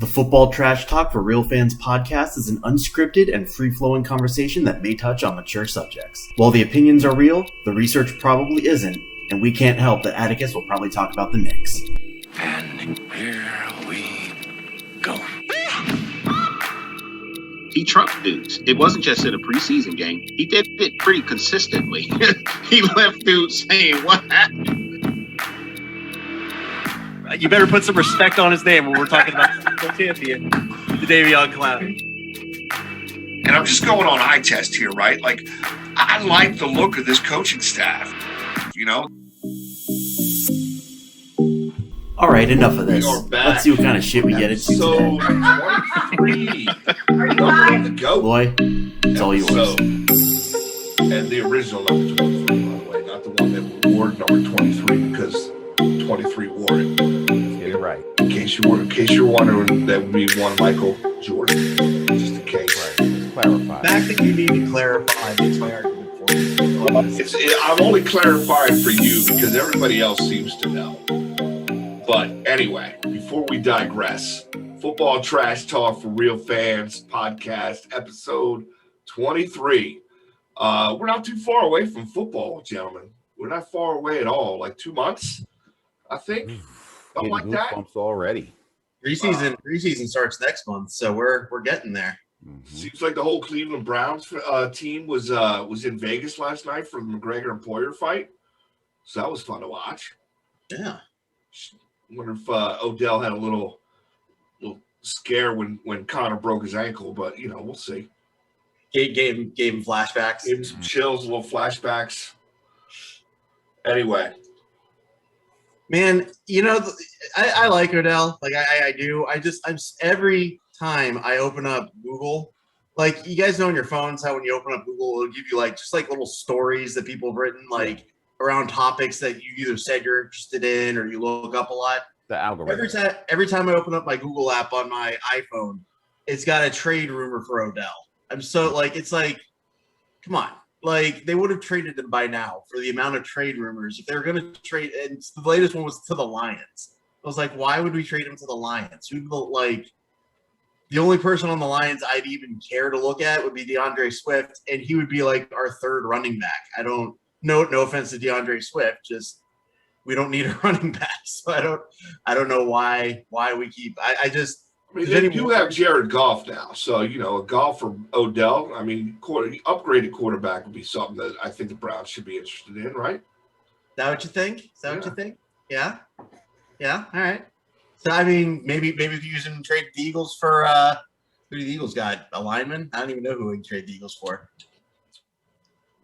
The Football Trash Talk for Real Fans podcast is an unscripted and free-flowing conversation that may touch on mature subjects. While the opinions are real, the research probably isn't, and we can't help that Atticus will probably talk about the Knicks. And here we go. He trucked dudes. It wasn't just in a preseason game. He did it pretty consistently. He left dudes saying, "What happened?" You better put some respect on his name when we're talking about the champion, the Davion Clowney. And I'm just going on eye test here, right? Like, I like the look of this coaching staff, you know? All right, enough of this. Let's see what kind of shit we get into So, today. 23. Welcome to go. Boy, it's all yours. And the original number 23, by the way, not the one that wore number 23 because 23 wore it. Get it right. In case you're wondering, that would be one Michael Jordan. Just in case. Right. Just clarify. The fact that you need to clarify makes my argument for you. I'm only clarifying for you because everybody else seems to know. But anyway, before we digress, Football Trash Talk for Real Fans podcast, episode 23. We're not too far away from football, gentlemen. We're not far away at all. Like 2 months, I think. Something like that. Goosebumps already. Preseason starts next month, so we're getting there. Mm-hmm. Seems like the whole Cleveland Browns team was in Vegas last night for the McGregor and Poyer fight. So that was fun to watch. Yeah. Wonder if Odell had a little scare when Connor broke his ankle, but we'll see. Gave him flashbacks. Gave him some chills, little flashbacks. Anyway, Man, I like Odell. Like I do. I'm every time I open up Google, like you guys know on your phones how when you open up Google, it'll give you just little stories that people have written around topics that you either said you're interested in or you look up a lot. The algorithm. Every time I open up my Google app on my iPhone, it's got a trade rumor for Odell. I'm so come on. They would have traded him by now for the amount of trade rumors. If they were going to trade, and the latest one was to the Lions. I was like, why would we trade him to the Lions? The only person on the Lions I'd even care to look at would be DeAndre Swift, and he would be our third running back. No offense to DeAndre Swift, just we don't need a running back. So I don't know why we keep. You have Jared Goff now, so a Goff for Odell. I mean, upgraded quarterback would be something that I think the Browns should be interested in, right? Is that what you think? What you think? Yeah. All right. So I mean, maybe if you use him, trade the Eagles for who do the Eagles got? A lineman? I don't even know who we can trade the Eagles for.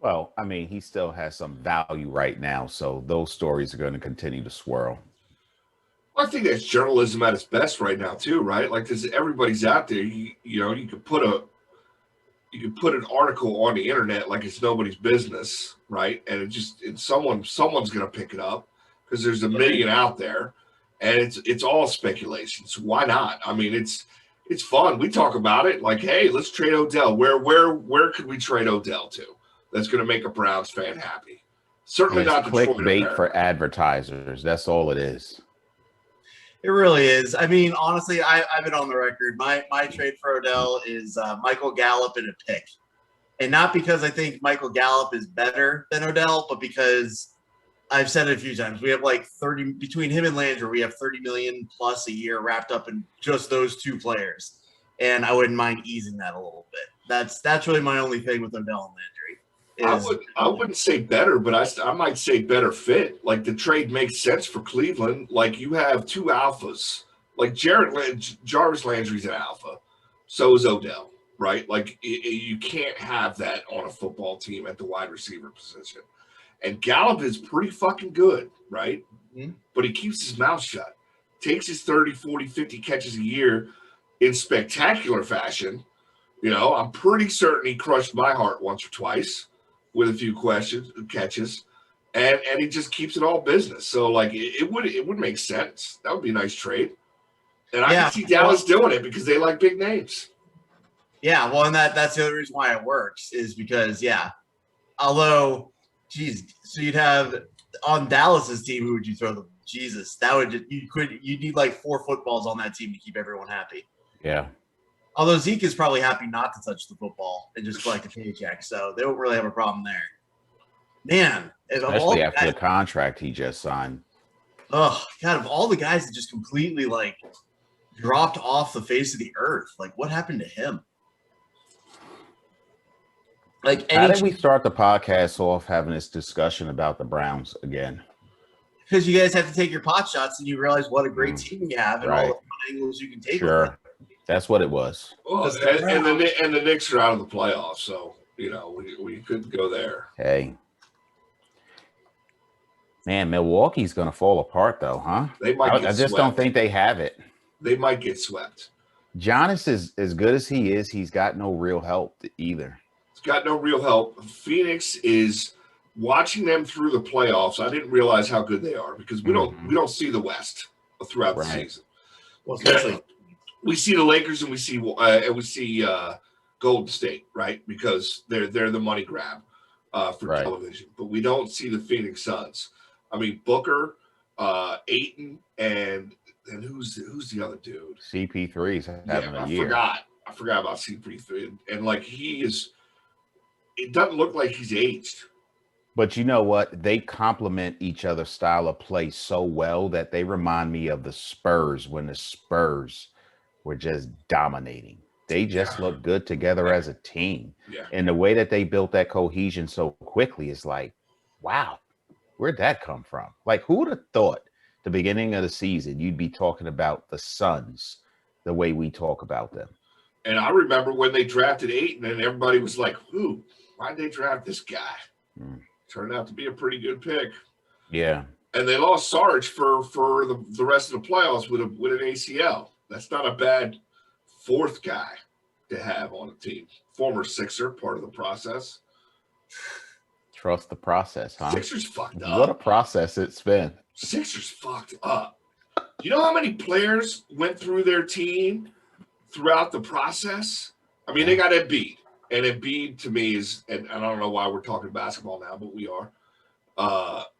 Well, I mean, he still has some value right now, so those stories are going to continue to swirl. I think that's journalism at its best right now too, right? Everybody's out there. You could put an article on the internet like it's nobody's business, right? And someone's going to pick it up because there's a million out there, and it's all speculation. So why not? I mean, it's fun. We talk about it like, hey, let's trade Odell. Where could we trade Odell to? That's going to make a Browns fan happy. Certainly not clickbait for advertisers. That's all it is. It really is. I mean, honestly, I've been on the record. My trade for Odell is Michael Gallup and a pick. And not because I think Michael Gallup is better than Odell, but because I've said it a few times. We have 30 between him and Landry, we have $30 million plus a year wrapped up in just those two players. And I wouldn't mind easing that a little bit. That's really my only thing with Odell and Landry. I wouldn't say better, but I might say better fit. The trade makes sense for Cleveland. You have two alphas. Jarvis Landry's an alpha. So is Odell, right? You can't have that on a football team at the wide receiver position. And Gallup is pretty fucking good, right? Mm-hmm. But he keeps his mouth shut. Takes his 30, 40, 50 catches a year in spectacular fashion. I'm pretty certain he crushed my heart once or twice with a few catches, and he just keeps it all business. So it would make sense. That would be a nice trade, and I can see Dallas doing it because they like big names. Yeah, well, and that's the other reason why it works is because although, so you'd have on Dallas's team, who would you throw them? Jesus, that would just, you need like 4 footballs on that team to keep everyone happy. Yeah. Although Zeke is probably happy not to touch the football and just collect a paycheck, so they don't really have a problem there. Man, Especially after the contract he just signed. Oh God, of all the guys that just completely like dropped off the face of the earth, like what happened to him? Like, how did we start the podcast off having this discussion about the Browns again? Because you guys have to take your pot shots and you realize what a great team you have and all the fun angles you can take. Sure, with it. That's what it was. Well, and the Knicks are out of the playoffs, so we could go there. Hey, man, Milwaukee's going to fall apart, though, huh? They might. I just don't think they have it. They might get swept. Giannis is as good as he is. He's got no real help either. He's got no real help. Phoenix is watching them through the playoffs. I didn't realize how good they are because we don't see the West throughout the season. Well, especially we see the Lakers and we see Golden State, right? Because they're the money grab for television. But we don't see the Phoenix Suns. I mean, Booker, Ayton, and who's the other dude? CP3's having a year. I forgot about CP3, and like he is. It doesn't look like he's aged. But you know what? They complement each other's style of play so well that they remind me of the Spurs when the Spurs were just dominating. They just look good together as a team. Yeah. And the way that they built that cohesion so quickly is like, wow, where'd that come from? Like, who would have thought the beginning of the season you'd be talking about the Suns the way we talk about them? And I remember when they drafted Ayton and everybody was like, who? Why'd they draft this guy? Turned out to be a pretty good pick. Yeah. And they lost Sarge for the rest of the playoffs with an ACL. That's not a bad 4th guy to have on a team. Former Sixer, part of the process. Trust the process, huh? Sixers fucked up. What a process it's been. Sixers fucked up. Do you know how many players went through their team throughout the process? I mean, they got Embiid. And Embiid to me is, and I don't know why we're talking basketball now, but we are.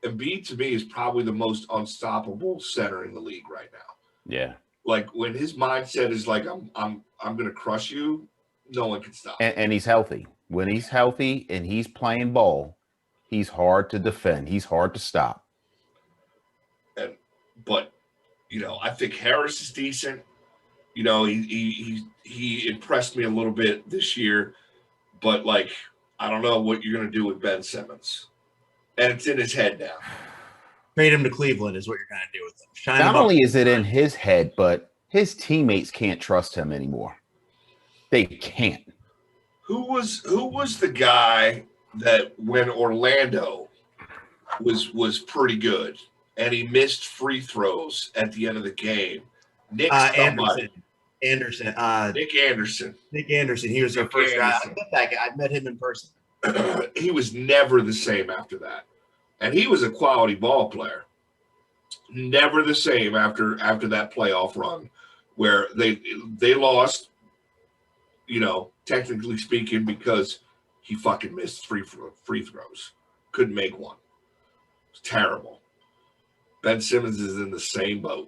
Embiid to me is probably the most unstoppable center in the league right now. Yeah. Like when his mindset is like, I'm going to crush you, no one can stop. And he's healthy. When he's healthy and he's playing ball, he's hard to defend. He's hard to stop. But I think Harris is decent. He impressed me a little bit this year. But, like, I don't know what you're going to do with Ben Simmons. And it's in his head now. Trade him to Cleveland is what you're going to do with him. Not only is it in his head, but his teammates can't trust him anymore. They can't. Who was the guy that when Orlando was pretty good and he missed free throws at the end of the game? Nick Anderson. Nick Anderson. Nick Anderson. He was their first guy. I met that guy. I met him in person. He was never the same after that. And he was a quality ball player. Never the same after that playoff run where they lost, technically speaking, because he fucking missed free throws. Couldn't make one. It was terrible. Ben Simmons is in the same boat.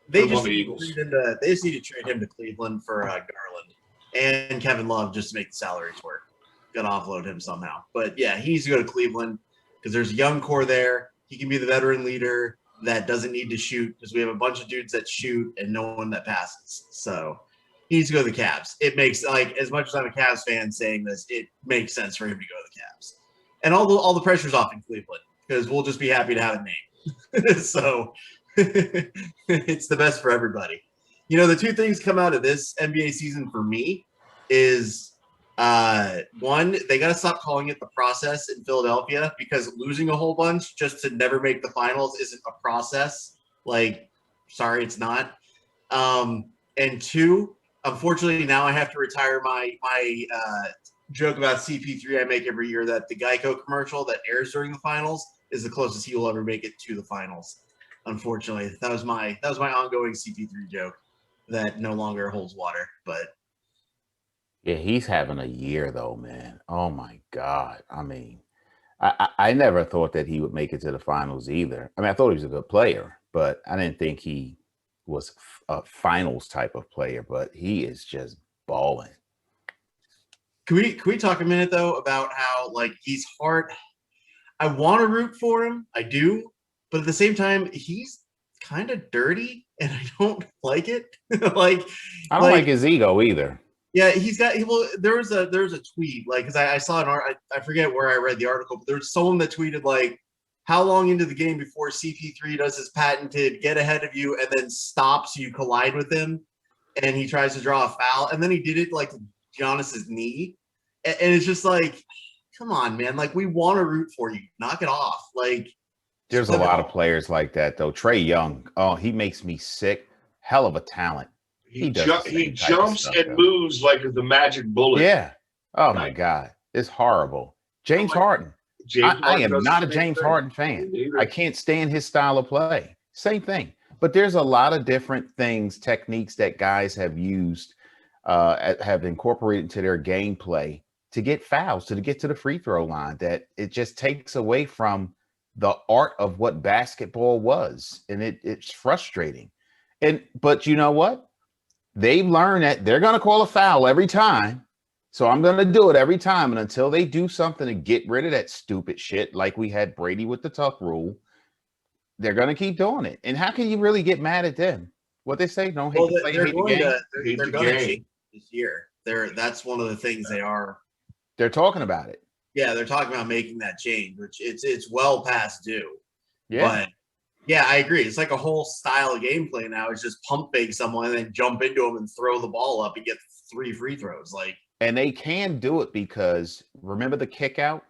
They just need to trade him to Cleveland for Garland and Kevin Love just to make the salaries work. Got to offload him somehow. But, yeah, he needs to go to Cleveland because there's a young core there. He can be the veteran leader that doesn't need to shoot because we have a bunch of dudes that shoot and no one that passes. So he needs to go to the Cavs. It makes, like, as much as I'm a Cavs fan saying this, it makes sense for him to go to the Cavs. And all the pressure's off in Cleveland because we'll just be happy to have a name. So – it's the best for everybody. The 2 things come out of this NBA season for me is one, they got to stop calling it the process in Philadelphia because losing a whole bunch just to never make the finals isn't a process. Like, sorry, it's not. And 2, unfortunately, now I have to retire my joke about CP3 I make every year that the Geico commercial that airs during the finals is the closest he will ever make it to the finals. Unfortunately, that was my ongoing CP3 joke that no longer holds water. But yeah, he's having a year though, man. Oh my God! I mean, I never thought that he would make it to the finals either. I mean, I thought he was a good player, but I didn't think he was a finals type of player. But he is just balling. Can we talk a minute though about how like he's hard? I want to root for him, I do, but at the same time, he's kind of dirty, and I don't like it. like, I don't like his ego either. Yeah, he's got. Well, there was a tweet like because I saw an art. I forget where I read the article, but there was someone that tweeted like, "How long into the game before CP3 does his patented get ahead of you and then stops so you collide with him, and he tries to draw a foul, and then he did it like to Giannis's knee, and it's just like, come on, man! Like we want to root for you, knock it off. Like there's a lot of players like that though. Trae Young, oh, he makes me sick. Hell of a talent. He jumps and moves like the magic bullet. Yeah. Oh my God, it's horrible. James Harden. I am not a James Harden fan. I can't stand his style of play. Same thing. But there's a lot of different things, techniques that guys have used, have incorporated into their gameplay to get fouls, to get to the free throw line. That it just takes away from the art of what basketball was, and it's frustrating. But you know what? They've learned that they're going to call a foul every time. So I'm going to do it every time. And until they do something to get rid of that stupid shit, like we had Brady with the tuck rule, they're going to keep doing it. And how can you really get mad at them? What they say? Don't hate the play, hate the game. They're going to change this year. That's one of the things they are. They're talking about it. Yeah, they're talking about making that change, which it's well past due. Yeah. But yeah, I agree. It's like a whole style of gameplay now. It's just pump fake someone and then jump into them and throw the ball up and get 3 free throws. Like, and they can do it because remember the kick out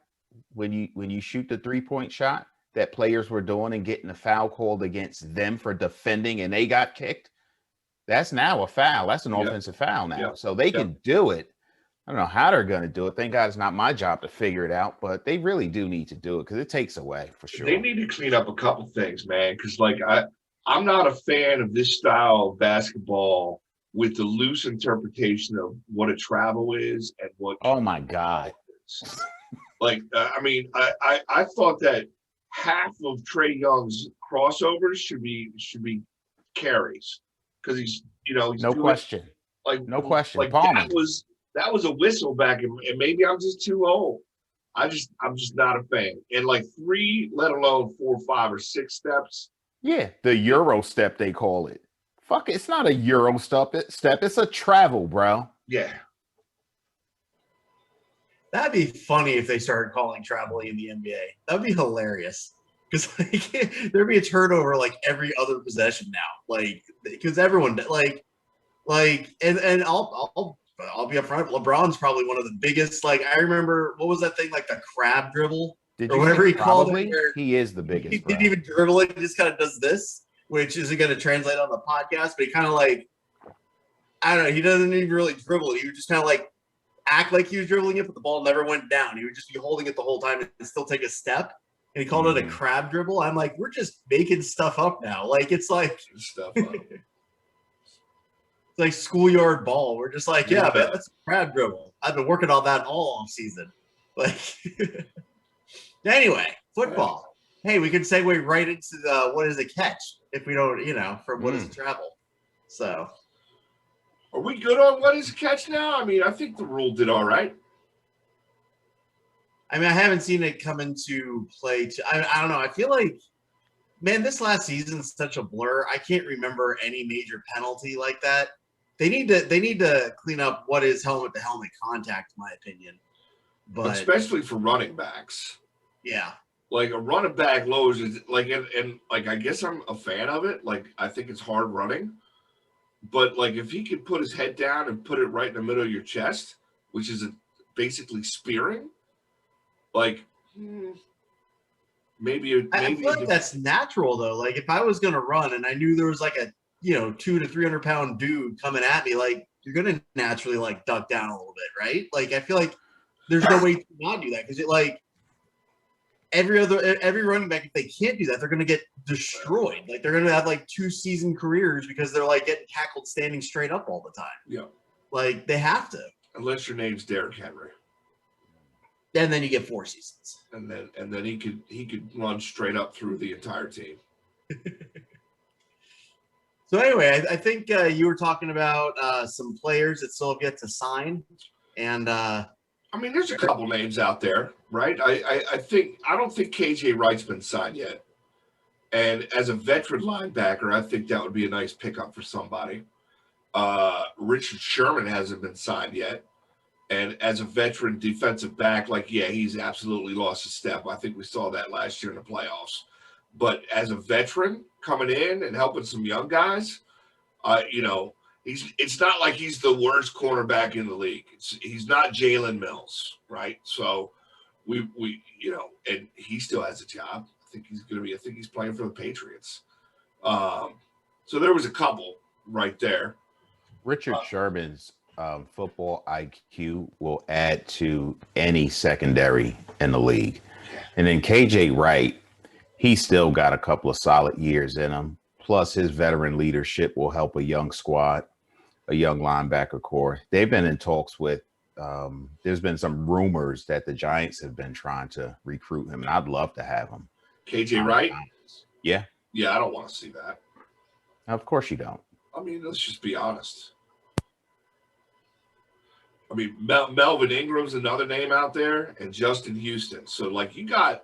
when you shoot the 3-point shot that players were doing and getting a foul called against them for defending and they got kicked. That's now a foul. That's an offensive foul now. So they can do it. I don't know how they're going to do it. Thank God it's not my job to figure it out, but they really do need to do it because it takes away for sure. They need to clean up a couple things, man, because like I'm not a fan of this style of basketball with the loose interpretation of what a travel is and what. Oh my God! Like I mean, I thought that half of Trae Young's crossovers should be carries because he's no question. Like that was a whistle back, and maybe I'm just too old. I'm just not a fan. And like 3, let alone 4, 5, or 6 steps. Yeah, the Euro step they call it. Fuck it, it's not a Euro step. It's a travel, bro. Yeah. That'd be funny if they started calling traveling in the NBA. That'd be hilarious. Because like, there'd be a turnover like every other possession now. Like because everyone and I'll be upfront. LeBron's probably one of the biggest. Like I remember, what was that thing like the crab dribble or whatever he called it? He is the biggest. He didn't even dribble it. He just kind of does this, which isn't going to translate on the podcast. But he kind of like, I don't know. He doesn't even really dribble it. He would just kind of like act like he was dribbling it, but the ball never went down. He would just be holding it the whole time and still take a step. And he called it a crab dribble. I'm like, we're just making stuff up now. Like it's like stuff up. Like schoolyard ball. We're just like, yeah, man, that's a crab dribble. I've been working on that all off season. Like, anyway, football. Hey, we can segue right into the what is a catch if we don't, from what is a travel. So, are we good on what is a catch now? I mean, I think the rule did all right. I mean, I haven't seen it come into play. I don't know. I feel like, man, this last season is such a blur. I can't remember any major penalty like that. They need to clean up what is helmet-to-helmet contact, in my opinion. But especially for running backs. Yeah. Like a running back lowers it, like and like I guess I'm a fan of it. Like I think it's hard running. But like if he could put his head down and put it right in the middle of your chest, which is basically spearing, like maybe I feel like that's natural though. Like if I was gonna run and I knew there was like a 200 to 300 pound dude coming at me, like you're gonna naturally like duck down a little bit, right? Like I feel like there's no way to not do that because it like every running back, if they can't do that, they're gonna get destroyed. Like they're gonna have like 2 season careers because they're like getting tackled standing straight up all the time. Yeah, like they have to. Unless your name's Derrick Henry. And then you get 4 seasons. And then he could run straight up through the entire team. So anyway, I think you were talking about some players that still have yet to sign, and I mean, there's a couple names out there, right? I don't think KJ Wright's been signed yet, and as a veteran linebacker, I think that would be a nice pickup for somebody. Richard Sherman hasn't been signed yet, and as a veteran defensive back, he's absolutely lost a step. I think we saw that last year in the playoffs. But as a veteran coming in and helping some young guys, it's not like he's the worst cornerback in the league. He's not Jalen Mills, right? So we and he still has a job. I think he's playing for the Patriots. So there was a couple right there. Richard Sherman's football IQ will add to any secondary in the league. And then KJ Wright, he's still got a couple of solid years in him. Plus, his veteran leadership will help a young squad, a young linebacker core. They've been in talks with, there's been some rumors that the Giants have been trying to recruit him, and I'd love to have him. KJ Wright? Yeah. Yeah, I don't want to see that. Of course you don't. I mean, let's just be honest. I mean, Melvin Ingram's another name out there, and Justin Houston. So, you got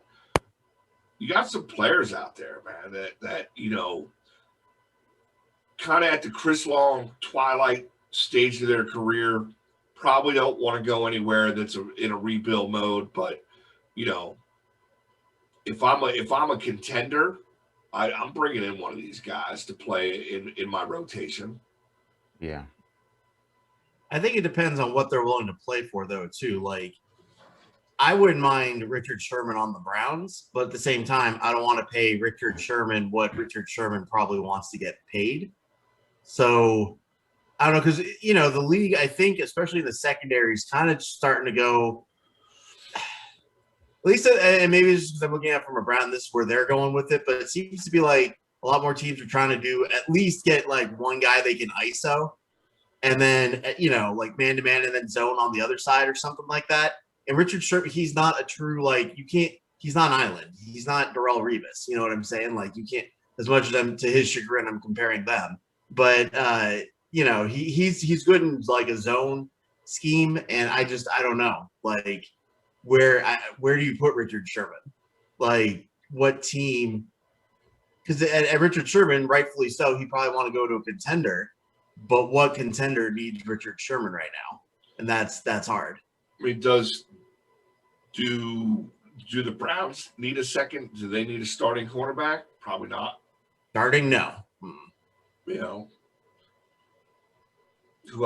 some players out there, man, that kind of at the Chris Long twilight stage of their career, probably don't want to go anywhere that's in a rebuild mode. But if I'm a contender, I'm bringing in one of these guys to play in my rotation. Yeah. I think it depends on what they're willing to play for, though, too. I wouldn't mind Richard Sherman on the Browns, but at the same time, I don't want to pay Richard Sherman what Richard Sherman probably wants to get paid. So I don't know, because, the league, I think, especially in the secondary, is kind of starting to go, at least, and maybe it's because I'm looking at it from a Brown, this is where they're going with it, but it seems to be a lot more teams are trying to do at least get one guy they can ISO. And then, man-to-man and then zone on the other side or something like that. And Richard Sherman, he's not a true, he's not an island. He's not Darrelle Revis. You know what I'm saying? You can't, as much as I'm, to his chagrin, I'm comparing them. But, he's good in, a zone scheme. And I don't know. Where do you put Richard Sherman? What team? Because at Richard Sherman, rightfully so, he probably want to go to a contender. But what contender needs Richard Sherman right now? And that's hard. I mean, do the Browns need a second? Do they need a starting cornerback? Probably not. Starting, no. Who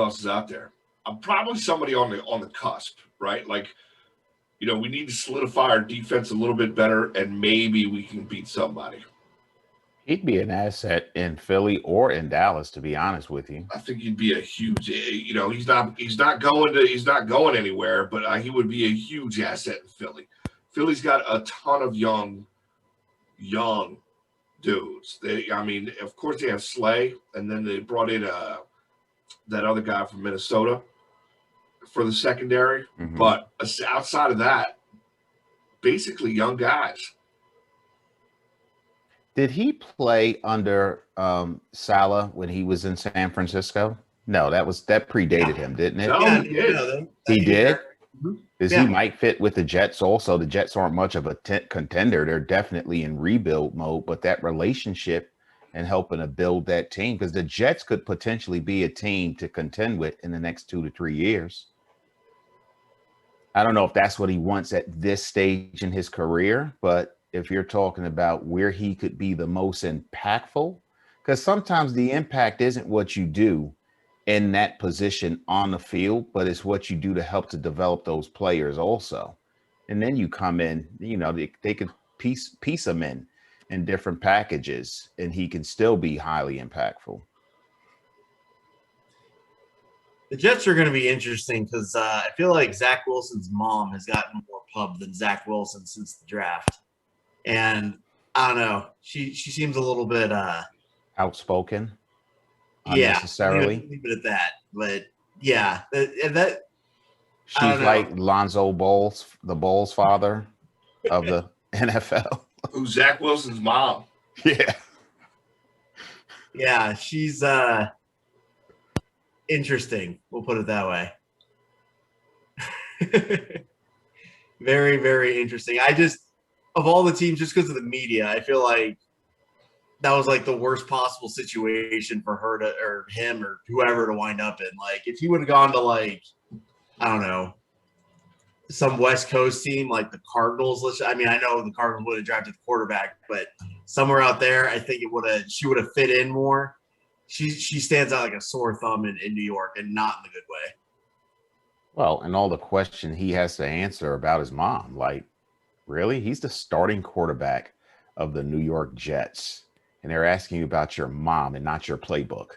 else is out there? Probably somebody on the cusp, right? We need to solidify our defense a little bit better, and maybe we can beat somebody. He'd be an asset in Philly or in Dallas, to be honest with you. I think he'd be a huge, he's not going anywhere, but he would be a huge asset in Philly. Philly's got a ton of young dudes. Of course they have Slay, and then they brought in that other guy from Minnesota for the secondary. Mm-hmm. But outside of that, basically young guys. Did he play under Saleh when he was in San Francisco? No, that predated him, didn't it? No, yeah, he did. He did? Mm-hmm. Because he might fit with the Jets also. The Jets aren't much of a contender. They're definitely in rebuild mode, but that relationship and helping to build that team, because the Jets could potentially be a team to contend with in the next 2 to 3 years. I don't know if that's what he wants at this stage in his career, but if you're talking about where he could be the most impactful, because sometimes the impact isn't what you do in that position on the field, but it's what you do to help to develop those players also. And then you come in, they could piece them in different packages, and he can still be highly impactful. The Jets are going to be interesting because I feel like Zach Wilson's mom has gotten more pub than Zach Wilson since the draft. And I don't know, she seems a little bit outspoken. Yeah, unnecessarily. leave it at that. But yeah, and that I She's don't like know. Lonzo Bowles, the Bowles father of the NFL. Who's Zach Wilson's mom? Yeah. Yeah, she's interesting. We'll put it that way. Very, very interesting. I just, of all the teams, just because of the media, I feel like that was like the worst possible situation for her to, or him, or whoever to wind up in. Like, if he would have gone to like, I don't know, some West Coast team like the Cardinals. I mean, I know the Cardinals would have drafted the quarterback, but somewhere out there, I think she would have fit in more. She stands out like a sore thumb in New York, and not in a good way. Well, and all the question he has to answer about his mom, like, really? He's the starting quarterback of the New York Jets, and they're asking you about your mom and not your playbook.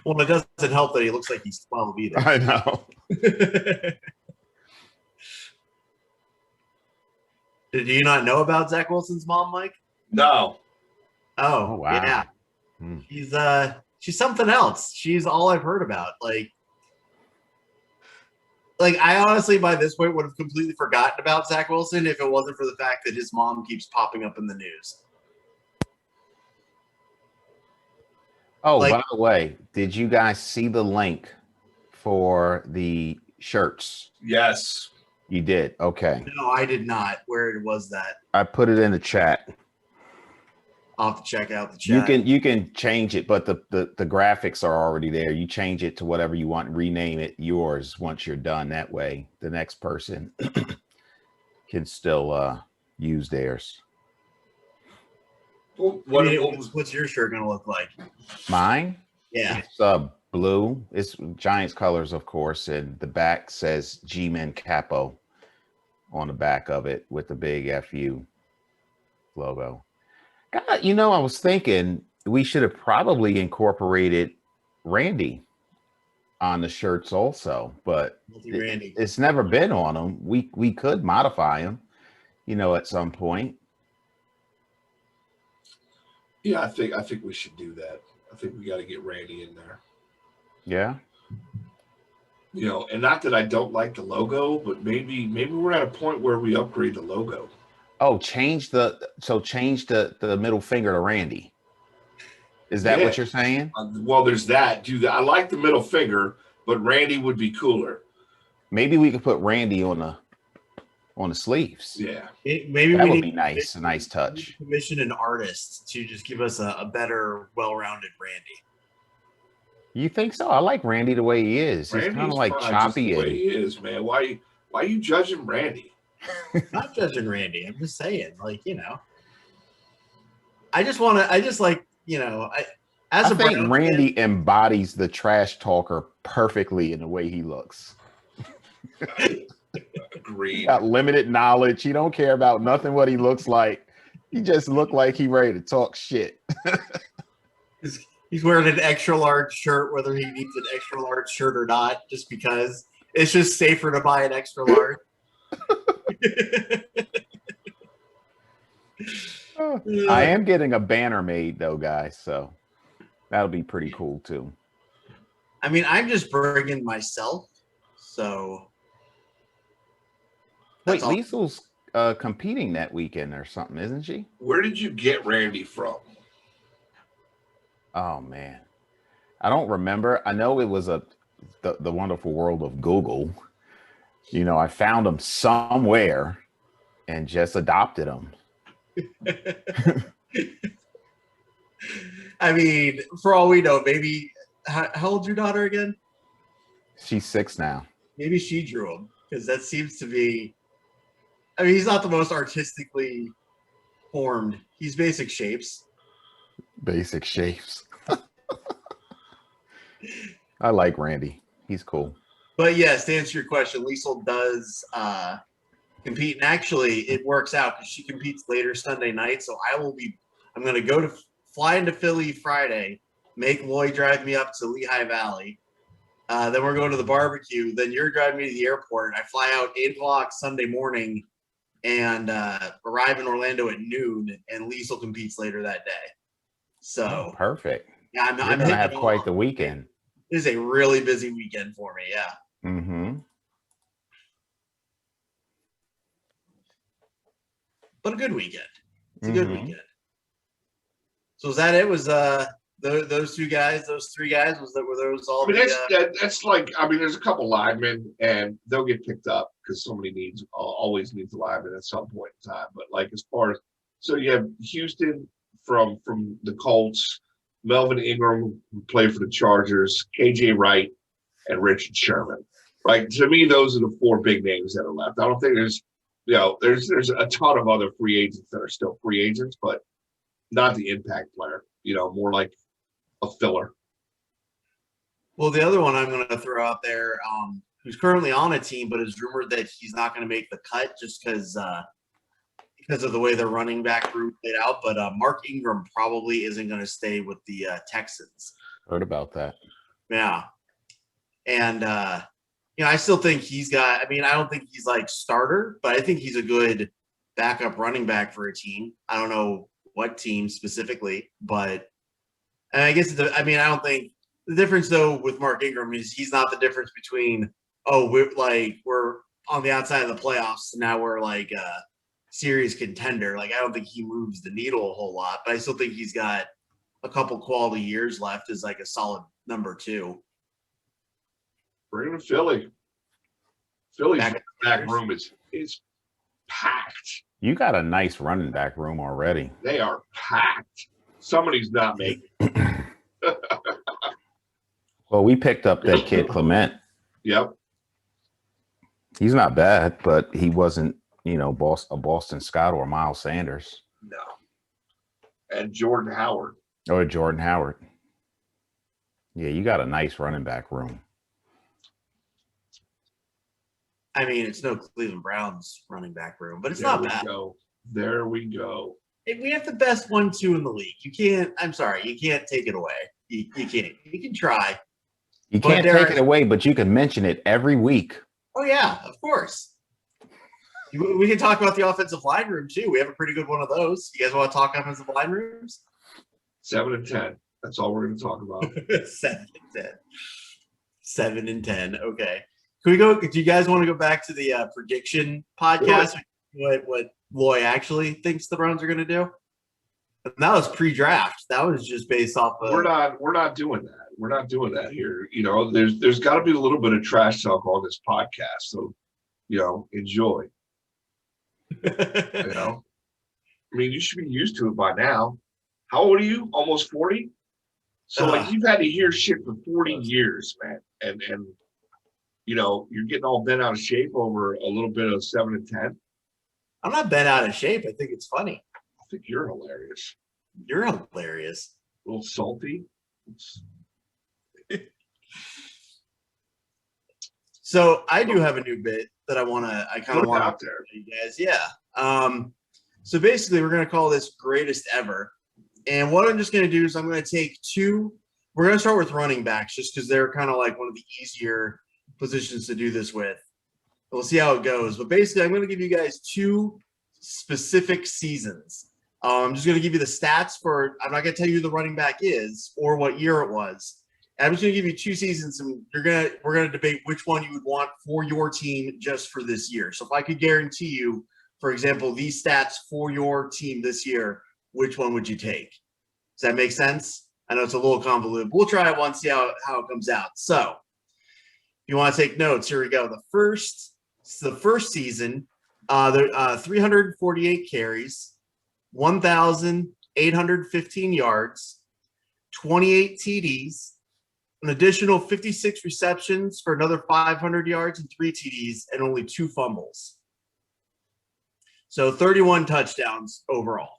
Well, it doesn't help that he looks like he's 12 either. I know. Did you not know about Zach Wilson's mom, Mike? No. Oh, wow. Yeah. She's something else. She's all I've heard about. Like I honestly, by this point, would have completely forgotten about Zach Wilson if it wasn't for the fact that his mom keeps popping up in the news. Oh, Like- by the way, did you guys see the link for the shirts? Yes. You did? Okay. No, I did not. Where was that? I put it in the chat. I'll have to check out the chat. You can change it, but the graphics are already there. You change it to whatever you want, rename it yours once you're done. That way the next person can still use theirs. What's your shirt gonna look like? Mine? Yeah. It's blue. It's Giants colors, of course, and the back says G-Men Capo on the back of it with the big FU logo. God, I was thinking we should have probably incorporated Randy on the shirts also, but Randy. it's never been on them. We could modify them, at some point. Yeah, I think we should do that. I think we got to get Randy in there. Yeah. And not that I don't like the logo, but maybe we're at a point where we upgrade the logo. Oh, change the middle finger to Randy. Is that what you're saying? Well, there's that. Do that. I like the middle finger, but Randy would be cooler. Maybe we could put Randy on the sleeves. Yeah. Maybe that we would need be nice. A nice touch. Commission an artist to just give us a better, well-rounded Randy. You think so? I like Randy the way he is. He's kind of like choppy. The way he is, man. Why are you judging Randy? I'm not judging Randy. I'm just saying, I think Randy embodies the trash talker perfectly in the way he looks. Agreed. Got limited knowledge. He don't care about nothing what he looks like. He just look like he ready to talk shit. He's wearing an extra large shirt, whether he needs an extra large shirt or not, just because it's just safer to buy an extra large. I am getting a banner made though, guys, so that'll be pretty cool too. I mean, I'm just bringing myself, so. Wait, Liesel's competing that weekend or something, isn't she? Where did you get Randy from? Oh man, I don't remember. I know it was the wonderful world of Google. I found him somewhere and just adopted him. I mean, for all we know, maybe how old's your daughter again? She's 6 now. Maybe she drew him, because that seems to be. I mean, he's not the most artistically formed. He's basic shapes. Basic shapes. I like Randy. He's cool. But yes, to answer your question, Liesel does compete, and actually it works out because she competes later Sunday night. So I'm going to fly into Philly Friday, make Lloyd drive me up to Lehigh Valley. Then we're going to the barbecue. Then you're driving me to the airport. I fly out 8 o'clock Sunday morning and arrive in Orlando at noon, and Liesel competes later that day. So perfect. Yeah, I'm going to have quite the weekend. It is a really busy weekend for me. Yeah. Mm-hmm. but a good weekend. It's a good weekend. So was that it? Was those two guys, those three guys, were those all? I mean, that's like, I mean, there's a couple linemen, and they'll get picked up because somebody always needs a lineman at some point in time. But like as far as, so you have Houston from the Colts, Melvin Ingram, who played for the Chargers, KJ Wright, and Richard Sherman. Right? To me, those are the four big names that are left. I don't think there's a ton of other free agents that are still free agents, but not the impact player. More like a filler. Well, the other one I'm going to throw out there, who's currently on a team, but is rumored that he's not going to make the cut just because of the way the running back room played out. But Mark Ingram probably isn't going to stay with the Texans. Heard about that. Yeah. And, I still think he's got – I mean, I don't think he's like starter, but I think he's a good backup running back for a team. I don't know what team specifically, but and I guess I don't think the difference though with Mark Ingram is he's not the difference between we're on the outside of the playoffs and now we're like a serious contender. Like I don't think he moves the needle a whole lot, but I still think he's got a couple quality years left as like a solid number 2. Bring him to Philly. Philly's back room is packed. You got a nice running back room already. They are packed. Somebody's not making it. Well, we picked up that kid Clement. Yep. He's not bad, but he wasn't, a Boston Scott or Miles Sanders. No. And Jordan Howard. Or Jordan Howard. Yeah, you got a nice running back room. I mean, it's no Cleveland Browns running back room, but it's not bad. There we go. We have the best 1-2 in the league. You can't take it away. You can't. You can try. You can't take it away, but you can mention it every week. Oh, yeah, of course. We can talk about the offensive line room, too. We have a pretty good one of those. You guys want to talk offensive line rooms? 7 and 10. That's all we're going to talk about. 7 and 10. 7 and 10. Okay. Can we go? Do you guys want to go back to the prediction podcast? What Loy actually thinks the Browns are going to do? And that was pre-draft. That was just based off of. We're not doing that. We're not doing that here. There's got to be a little bit of trash talk on this podcast. So, enjoy. I mean, you should be used to it by now. How old are you? Almost 40. So you've had to hear shit for 40 years, man, and. You're getting all bent out of shape over a little bit of 7 and 10. I'm not bent out of shape. I think it's funny. I think you're hilarious. You're hilarious. A little salty. So I do have a new bit that I kind of want out there, you guys. Yeah. So basically, we're going to call this greatest ever. And what I'm just going to do is I'm going to take two. We're going to start with running backs just because they're kind of like one of the easier positions to do this with. We'll see how it goes. But basically, I'm going to give you guys two specific seasons. I'm just going to give you the stats for – I'm not going to tell you who the running back is or what year it was. I'm just going to give you 2 seasons, and we're going to debate which one you would want for your team just for this year. So if I could guarantee you, for example, these stats for your team this year, which one would you take? Does that make sense? I know it's a little convoluted. We'll try it once, see how it comes out. So if you want to take notes, here we go. The first season, 348 carries, 1,815 yards, 28 TDs, an additional 56 receptions for another 500 yards and 3 TDs, and only 2 fumbles. So 31 touchdowns overall.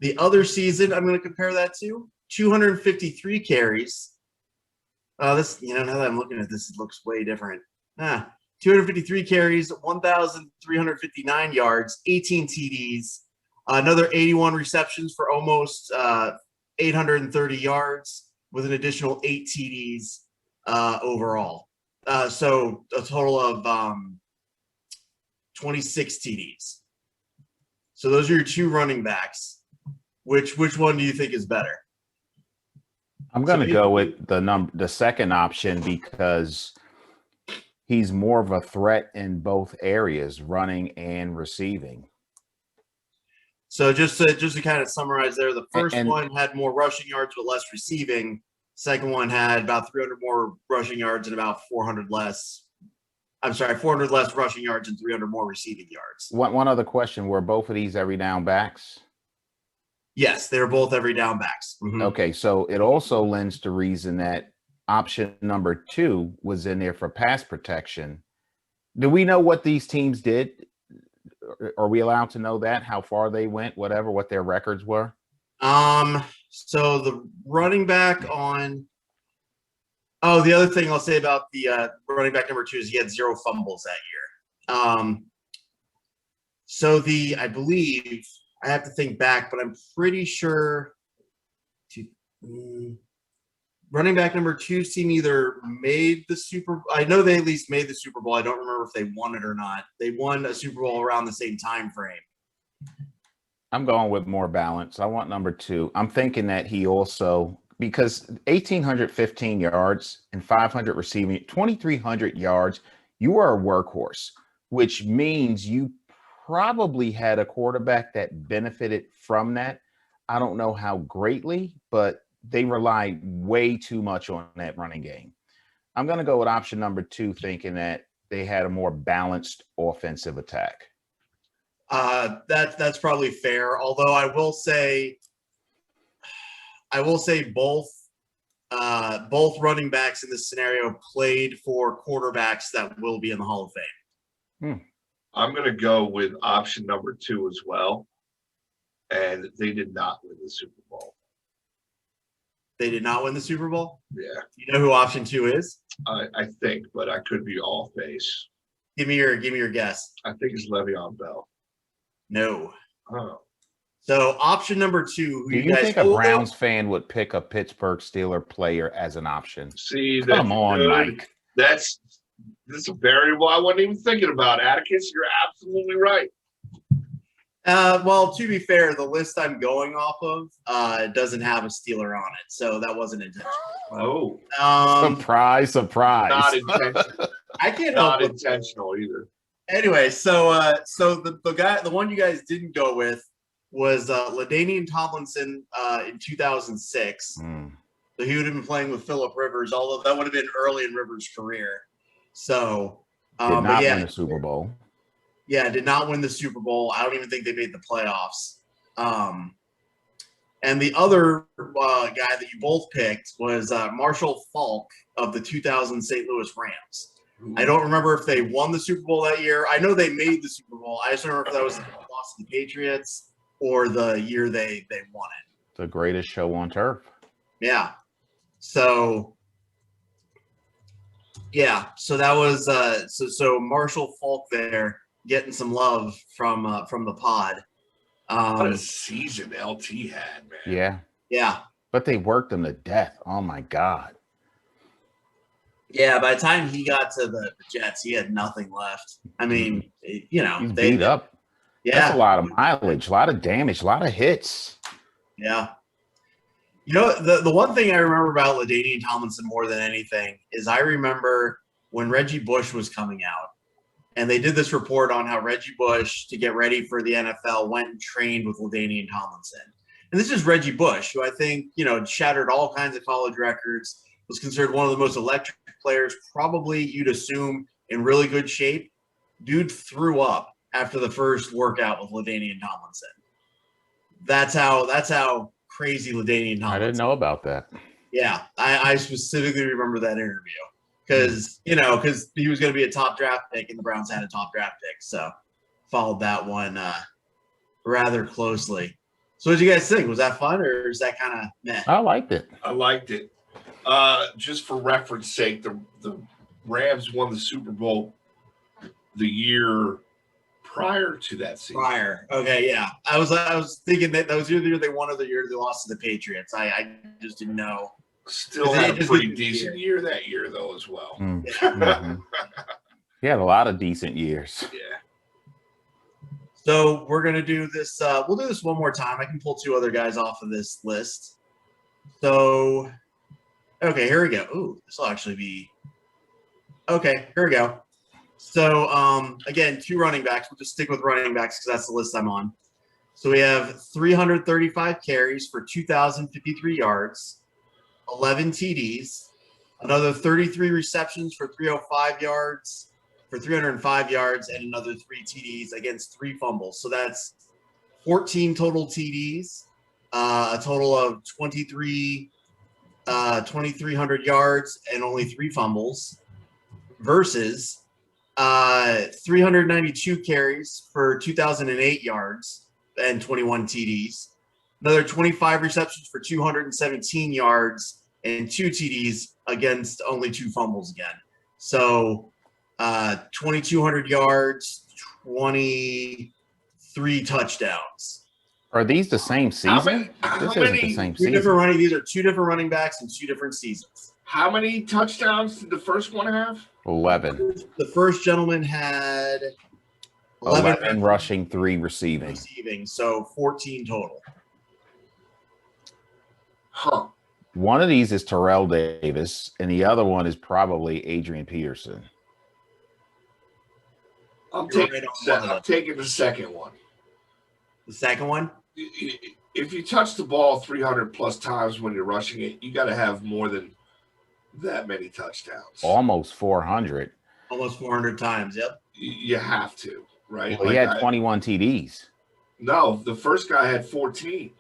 The other season I'm going to compare that to 253 carries. Now that I'm looking at this, it looks way different. 253 carries, 1,359 yards, 18 TDs, another 81 receptions for almost 830 yards with an additional 8 TDs overall. So a total of 26 TDs. So those are your 2 running backs. Which one do you think is better? I'm going to go with the second option because he's more of a threat in both areas, running and receiving. So just to kind of summarize there, the first And- one had more rushing yards but less receiving. Second one had about 300 more rushing yards and about 400 less. I'm sorry, 400 less rushing yards and 300 more receiving yards. One other question: were both of these every down backs? Yes, they were both every down backs. Mhm. Okay, so it also lends to reason that option number 2 was in there for pass protection. Do we know what these teams did? Are we allowed to know that? How far they went, whatever, what their records were? So the running back on. Oh, the other thing I'll say about the running back number 2 is he had 0 fumbles that year. So I believe I have to think back, but I'm pretty sure running back number 2 team either made the Super. I know they at least made the Super Bowl. I don't remember if they won it or not. They won a Super Bowl around the same time frame. I'm going with more balance. I want number 2. I'm thinking that he also, because 1,815 yards and 500 receiving, 2,300 yards, you are a workhorse, which means you probably had a quarterback that benefited from that. I don't know how greatly, but they relied way too much on that running game. I'm going to go with option number 2, thinking that they had a more balanced offensive attack. That's probably fair. Although I will say both running backs in this scenario played for quarterbacks that will be in the Hall of Fame. I'm going to go with option number 2 as well. And they did not win the Super Bowl. They did not win the Super Bowl? Yeah. You know who option 2 is? I think, but I could be off base. Give me your guess. I think it's Le'Veon Bell. No. Oh. So option number 2. Who Do you think a Browns fan would pick a Pittsburgh Steeler player as an option? See, Come on, good. Mike. That's a variable I wasn't even thinking about. Atticus, you're absolutely right. Well, to be fair, the list I'm going off of doesn't have a Steeler on it, so that wasn't intentional. Oh, Surprise, surprise. not intentional. I can't Not help it. intentional either. Anyway, so the one you guys didn't go with was LaDainian Tomlinson in 2006. So he would have been playing with Phillip Rivers, although that would have been early in Rivers' career. So Did not win the Super Bowl. Yeah, did not win the Super Bowl. I don't even think they made the playoffs. And the other guy that you both picked was Marshall Faulk of the 2000 St. Louis Rams. I don't remember if they won the Super Bowl that year. I know they made the Super Bowl. I just don't remember if that was the loss to the Patriots or the year they won it. The greatest show on turf. Yeah. So that was so Marshall Faulk there getting some love from the pod. What a season LT had, man. Yeah. Yeah. But they worked him to death. Oh my God. Yeah, by the time he got to the Jets, he had nothing left. I mean, He's they beat up. Yeah. That's a lot of mileage, a lot of damage, a lot of hits. Yeah. You know, the one thing I remember about LaDainian Tomlinson more than anything is I remember when Reggie Bush was coming out, and they did this report on how Reggie Bush, to get ready for the NFL, went and trained with LaDainian Tomlinson. And this is Reggie Bush, who I think, shattered all kinds of college records, was considered one of the most electric players, probably you'd assume in really good shape. Dude threw up after the first workout with LaDainian Tomlinson. That's how crazy LaDainian Tomlinson. I didn't know about that. Yeah, I specifically remember that interview because he was going to be a top draft pick and the Browns had a top draft pick, so followed that one rather closely. So what did you guys think? Was that fun or is that kind of meh? I liked it. I liked it. Just for reference sake, the Rams won the Super Bowl the year prior to that season. Okay, yeah. I was thinking that was either the year they won or the year they lost to the Patriots. I just didn't know. Still had a pretty decent year that year, though, as well. Mm-hmm. He had a lot of decent years. Yeah. So we're gonna do this. We'll do this one more time. I can pull two other guys off of this list. So, okay, here we go. Ooh, this will actually be. Okay, here we go. So again, 2 running backs. We'll just stick with running backs because that's the list I'm on. So we have 335 carries for 2,053 yards, 11 TDs, another 33 receptions for 305 yards, for 305 yards, and another 3 TDs against 3 fumbles. So that's 14 total TDs, a total of 2,300 yards, and only 3 fumbles, versus 392 carries for 2,008 yards and 21 TDs, another 25 receptions for 217 yards and 2 TDs against only 2 fumbles again. So 2,200 yards, 23 touchdowns. Are these the same season? This isn't the same season. These are 2 different running backs in 2 different seasons. How many touchdowns did the first one have? 11. The first gentleman had 11 rushing, 3 receiving. So 14 total. Huh. One of these is Terrell Davis, and the other one is probably Adrian Peterson. I'm taking the second one. The second one? If you touch the ball 300 plus times when you're rushing it, you got to have more than that many touchdowns. Almost 400. Almost 400 times, yep. You have to, right? Well, he had 21 TDs. No, the first guy had 14.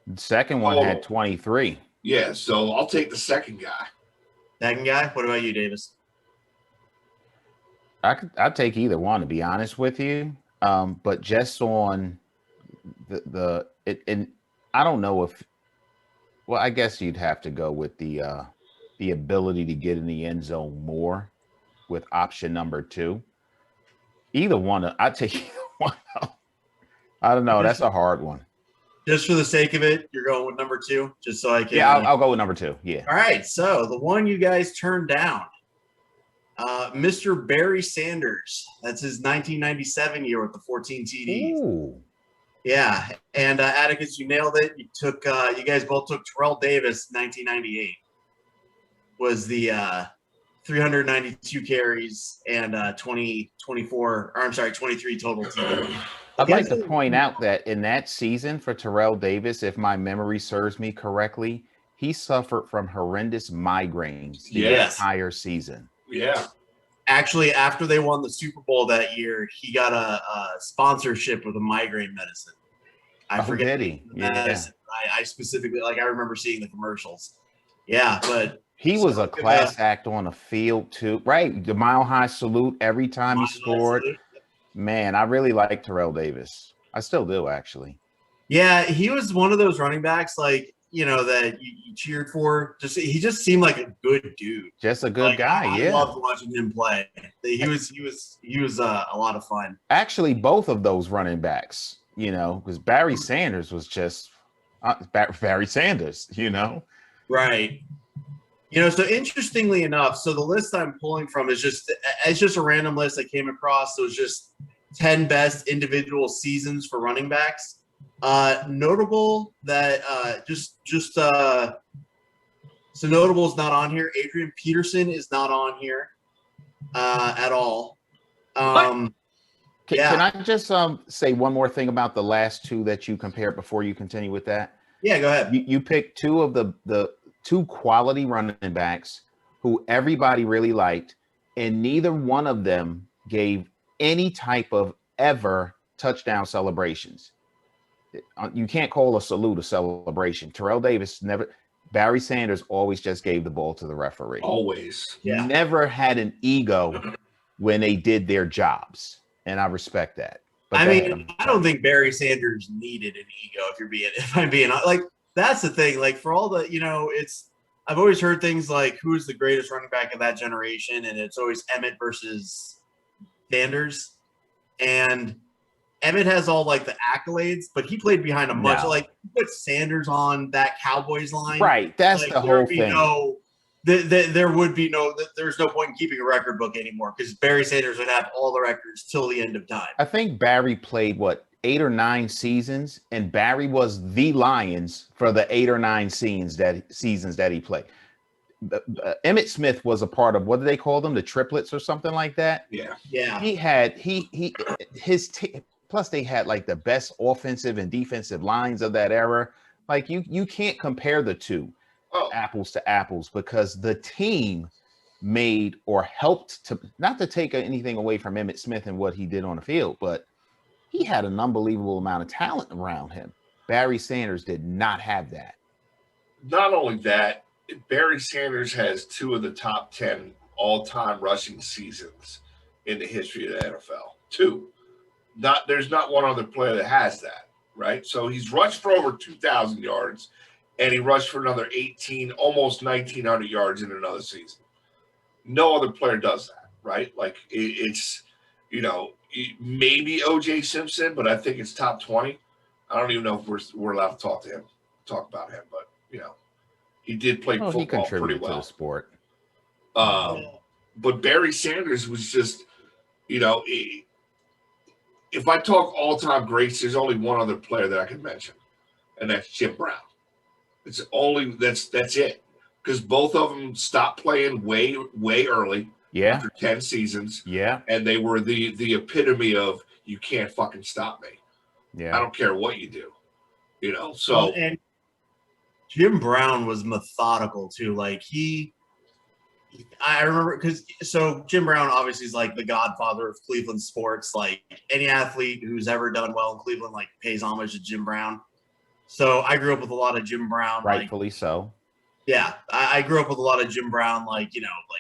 The second one had 23. Yeah, so I'll take the second guy. Second guy? What about you, Davis? I'd take either one, to be honest with you. But just on and I don't know if, well, I guess you'd have to go with the ability to get in the end zone more with option number 2. Either one, I'd take either one. I don't know. That's a hard one. Just for the sake of it, you're going with number 2, just so I can. Yeah, I'll go with number 2. Yeah. All right. So the one you guys turned down, Mr. Barry Sanders. That's his 1997 year with the 14 TDs. Ooh. Yeah, and Atticus, you nailed it. You took. You guys both took Terrell Davis. 1998 was the 392 carries and 23 total TDs. I'd like to point out that in that season for Terrell Davis, if my memory serves me correctly, he suffered from horrendous migraines the entire season. Yeah. Actually, after they won the Super Bowl that year, he got a sponsorship with a migraine medicine. I forget the medicine. I specifically, I remember seeing the commercials. Yeah, but he was a class act on the field too, right? The Mile High Salute every time he scored. Man, I really like Terrell Davis. I still do, actually. Yeah, he was one of those running backs, that you cheered for. He just seemed like a good dude. Just a good guy. I loved watching him play. He was a lot of fun. Actually, both of those running backs, because Barry Sanders was just Barry Sanders, Right. So interestingly enough, so the list I'm pulling from is just a random list I came across. So it's just 10 best individual seasons for running backs. Notable that so notable is not on here. Adrian Peterson is not on here at all. Can I just say one more thing about the last 2 that you compared before you continue with that? Yeah, go ahead. You picked 2 of the 2 quality running backs who everybody really liked, and neither one of them gave any type of ever touchdown celebrations. You can't call a salute a celebration. Terrell Davis never. Barry Sanders always just gave the ball to the referee. Always. Yeah. Never had an ego when they did their jobs, and I respect that. But I don't think Barry Sanders needed an ego. If I'm being that's the thing. For all the, I've always heard things like who is the greatest running back of that generation, and it's always Emmett versus Sanders, and Emmett has all the accolades, but he played behind a much put Sanders on that Cowboys line. Right. That's the whole thing. There's no point in keeping a record book anymore because Barry Sanders would have all the records till the end of time. I think Barry played 8 or 9 seasons, and Barry was the Lions for the 8 or 9 seasons that he played. Emmitt Smith was a part of, what do they call them? The triplets or something like that. Yeah. Plus they had like the best offensive and defensive lines of that era. Like you can't compare the two apples to apples, because the team made or helped to, not to take anything away from Emmitt Smith and what he did on the field, but he had an unbelievable amount of talent around him. Barry Sanders did not have that. Not only that, Barry Sanders has 2 of the top 10 all-time rushing seasons in the history of the NFL. 2. There's not one other player that has that, right? So he's rushed for over 2,000 yards, and he rushed for another 18, almost 1,900 yards in another season. No other player does that, right? Like it's, maybe O.J. Simpson, but I think it's top 20. I don't even know if we're allowed to talk about him, but he did play football he contributed pretty well to the sport. But Barry Sanders was just, if I talk all-time greats, there's only one other player that I can mention, and that's Jim Brown. That's it, because both of them stopped playing way early. Yeah. After 10 seasons. Yeah. And they were the epitome of, you can't fucking stop me. Yeah. I don't care what you do. So. And Jim Brown was methodical too. Like I remember, so Jim Brown obviously is like the godfather of Cleveland sports. Like any athlete who's ever done well in Cleveland, like pays homage to Jim Brown. So I grew up with a lot of Jim Brown. Rightfully so. Yeah, I grew up with a lot of Jim Brown, like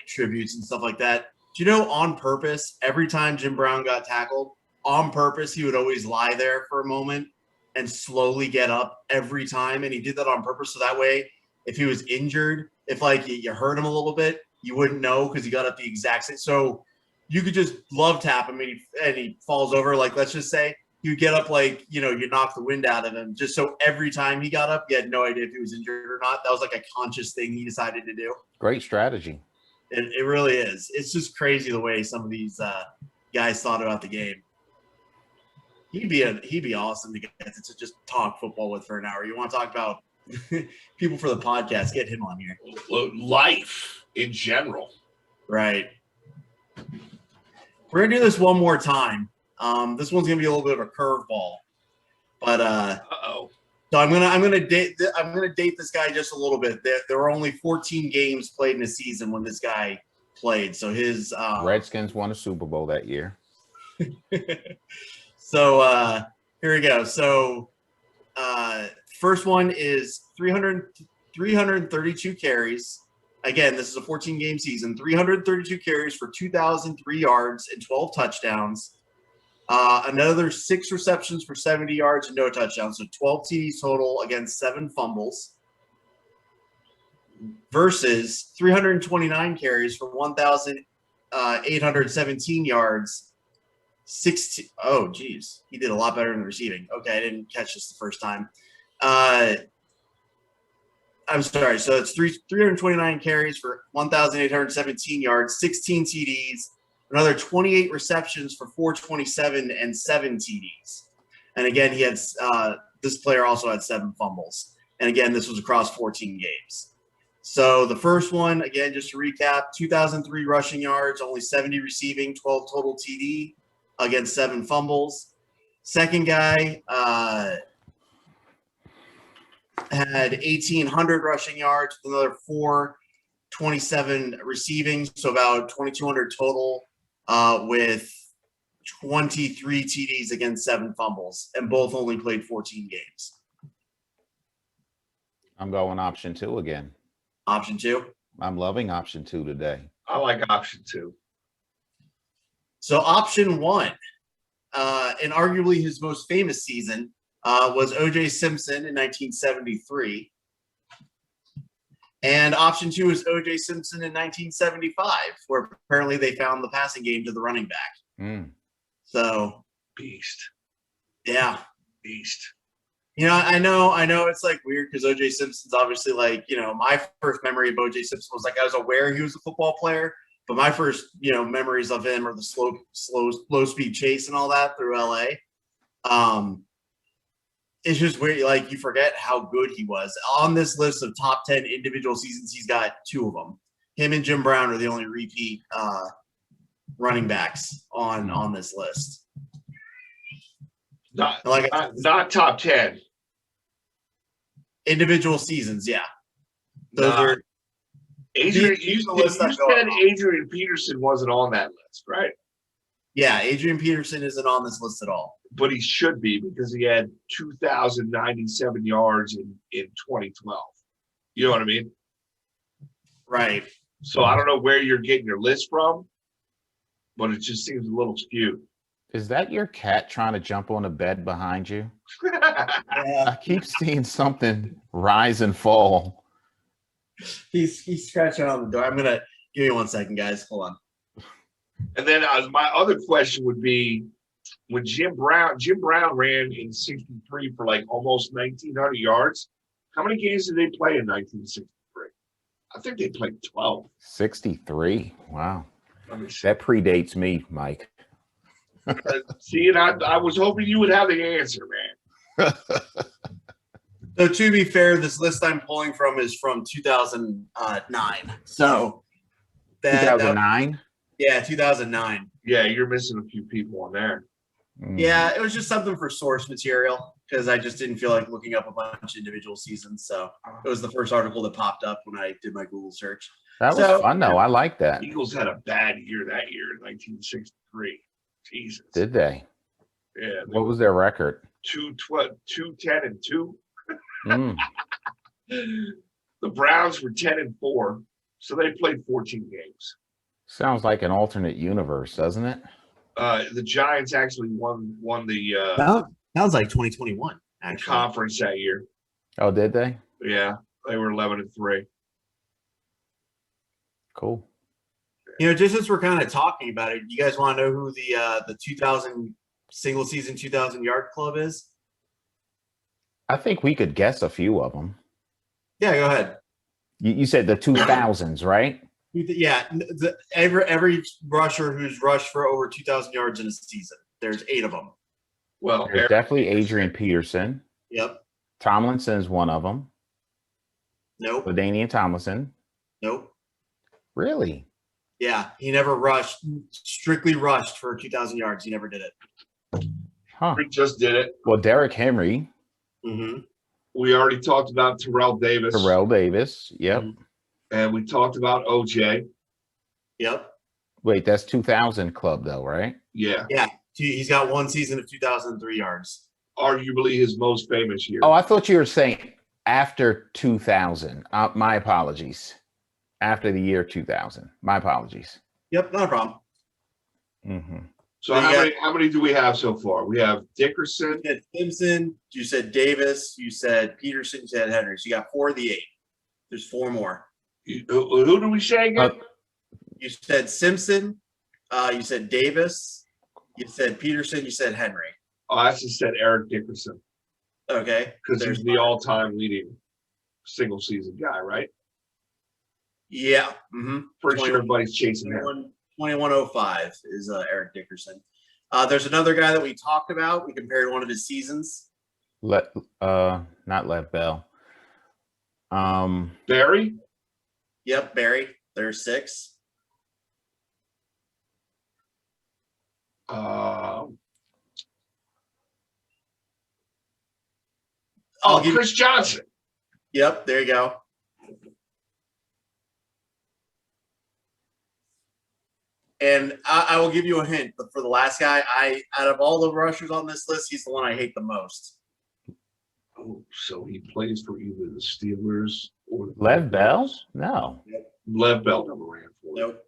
tributes and stuff like that. Do you know, on purpose, every time Jim Brown got tackled, on purpose, he would always lie there for a moment and slowly get up every time. And he did that on purpose. So that way, if he was injured, if you hurt him a little bit, you wouldn't know, because he got up the exact same. So you could just love tap him and he falls over. Like, let's just say you get up, you knock the wind out of him, just so every time he got up, you had no idea if he was injured or not. That was like a conscious thing he decided to do. Great strategy. It really is. It's just crazy the way some of these guys thought about the game. He'd be awesome to get to just talk football with for an hour. You want to talk about people for the podcast? Get him on here. Life in general. Right. We're gonna do this one more time. This one's gonna be a little bit of a curveball, but so I'm gonna date this guy just a little bit. There were only 14 games played in a season when this guy played. So his Redskins won a Super Bowl that year. So here we go. So first one is 332 carries. Again, this is a 14-game season. 332 carries for 2,003 yards and 12 touchdowns. Another 6 receptions for 70 yards and no touchdowns. So 12 TDs total against 7 fumbles. Versus 329 carries for 1,817 yards. Oh, geez. He did a lot better in the receiving. Okay, I didn't catch this the first time. I'm sorry. So it's 329 carries for 1,817 yards, 16 TDs, another 28 receptions for 427 and 7 TDs. And again, he had this player also had 7 fumbles. And again, this was across 14 games. So the first one, again, just to recap, 2,003 rushing yards, only 70 receiving, 12 total TD against 7 fumbles. Second guy had 1,800 rushing yards with another 427 receiving, so about 2,200 total with 23 TDs against 7 fumbles, and both only played 14 games. I'm going option 2 again. Option 2? I'm loving option 2 today. I like option 2. So option 1, and arguably his most famous season, was O.J. Simpson in 1973. And option 2 is O.J. Simpson in 1975, where apparently they found the passing game to the running back. So beast. Yeah. Beast. I know it's like weird because O.J. Simpson's obviously my first memory of O.J. Simpson was I was aware he was a football player, but my first, memories of him are the slow speed chase and all that through LA. it's just weird. Like, you forget how good he was. On this list of top 10 individual seasons, he's got 2 of them. Him and Jim Brown are the only repeat running backs on this list. Not top 10. Individual seasons, yeah. Those are Adrian. You said Adrian Peterson wasn't on that list, right? Yeah, Adrian Peterson isn't on this list at all. But he should be because he had 2,097 yards in 2012. You know what I mean? Right. So I don't know where you're getting your list from, but it just seems a little skewed. Is that your cat trying to jump on a bed behind you? Yeah. I keep seeing something rise and fall. He's scratching on the door. I'm gonna give me 1 second, guys. Hold on. And then my other question would be, when Jim Brown ran in 63 for like almost 1,900 yards, how many games did they play in 1963? I think they played 12. 63. Wow. Let me see. That predates me, Mike. See, and I was hoping you would have the answer, man. So to be fair, this list I'm pulling from is from 2009. So 2009? Yeah, 2009. Yeah, you're missing a few people on there. Yeah, it was just something for source material because I just didn't feel like looking up a bunch of individual seasons. So it was the first article that popped up when I did my Google search. That was fun, though. I like that. Eagles had a bad year that year in 1963. Jesus. Did they? Yeah. What was their record? 2-10-2. Mm. The Browns were 10-4, so they played 14 games. Sounds like an alternate universe, doesn't it? The Giants actually won the Sounds like 2021 actually. conference that year. Oh, did they? Yeah, they were 11-3. Cool. You know, just as we're kind of talking about it, you guys want to know who the 2000 single season 2,000 yard club is? I think we could guess a few of them. Yeah, go ahead. You said the 2000s, right? Yeah, every rusher who's rushed for over 2,000 yards in a season. There's 8 of them. Well, There's definitely Adrian Peterson. Yep. Tomlinson's one of them. Nope. LaDainian Tomlinson. Nope. Really? Yeah, he never strictly rushed for 2,000 yards. He never did it. Huh. we just did it. Well, Derrick Henry. Mm-hmm. We already talked about Terrell Davis. Yep. And we talked about OJ. Yep. Wait, that's 2000 club, though, right? Yeah. Yeah, he's got 1 season of 2,003 yards. Arguably his most famous year. Oh, I thought you were saying after 2000. My apologies. After the year 2000. My apologies. Yep, not a problem. Mm-hmm. So how many do we have so far? We have Dickerson. You said Simpson, you said Davis, you said Peterson, you said Henry. So you got 4 of the 8. There's 4 more. Who do we say again? You said Simpson, you said Davis, you said Peterson, you said Henry. Oh, I just said Eric Dickerson. Okay. Because he's the all-time leading single season guy, right? Yeah. Mm-hmm. Pretty sure everybody's chasing him. 2105 is Eric Dickerson. There's another guy that we talked about. We compared one of his seasons. Not Lev Bell. Barry? Yep, Barry. There's 6. Chris Johnson. Yep, there you go. And I will give you a hint, but for the last guy, out of all the rushers on this list, he's the one I hate the most. Oh, so he plays for either the Steelers or the Lev Bell? No. Lev Bell never ran for them. Nope.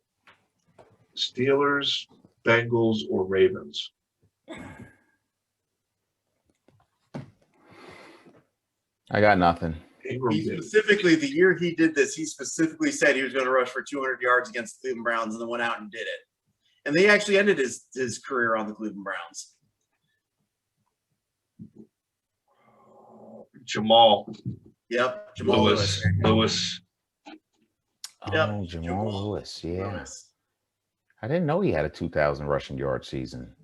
Steelers, Bengals, or Ravens. I got nothing. He specifically, the year he did this, he specifically said he was going to rush for 200 yards against the Cleveland Browns and then went out and did it. And they actually ended his career on the Cleveland Browns. Jamal. Yep. Jamal Lewis. Lewis. Yep. Oh, Jamal Lewis. Yeah. Lewis. I didn't know he had a 2,000 rushing yard season.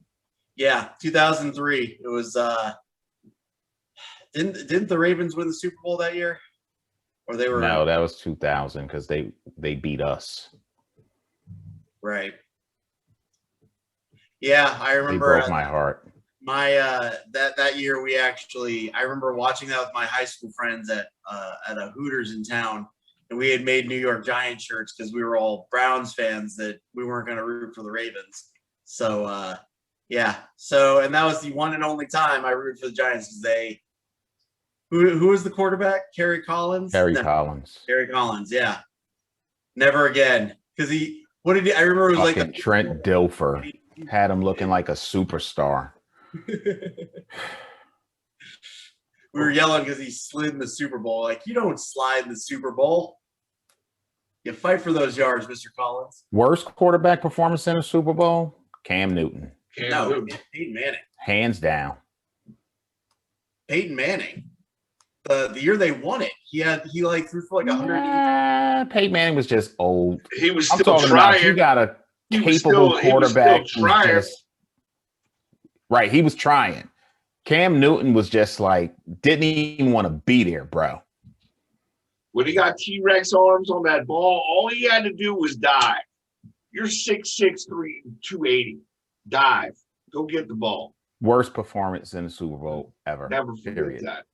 Yeah, 2003. It was Didn't the Ravens win the Super Bowl that year? Or they were No, that was 2000 because they beat us. right. Yeah, I They remember broke my heart. That year I remember watching that with my high school friends at a Hooters in town, and we had made New York Giants shirts because we were all Browns fans that we weren't going to root for the Ravens. So yeah, and that was the one and only time I rooted for the Giants because who was the quarterback? Kerry Collins. Collins. Kerry Collins. Yeah, never again because what did he? I remember it was Fucking like Trent Dilfer had him looking like a superstar. We were yelling because he slid in the Super Bowl. Like, you don't slide in the Super Bowl. You fight for those yards, Mr. Collins. Worst quarterback performance in a Super Bowl? Cam Newton. Peyton Manning. Hands down. Peyton Manning. The year they won it, he threw for like 100. Peyton Manning was just old. He was I'm still talking trying. about you got a He was capable still- he was quarterback. still trying. Right, he was trying. Cam Newton was just like, didn't even want to be there, bro. When he got T-Rex arms on that ball, all he had to do was dive. You're 6'6", 280. Dive. Go get the ball. Worst performance in the Super Bowl ever. Never forget Period. that.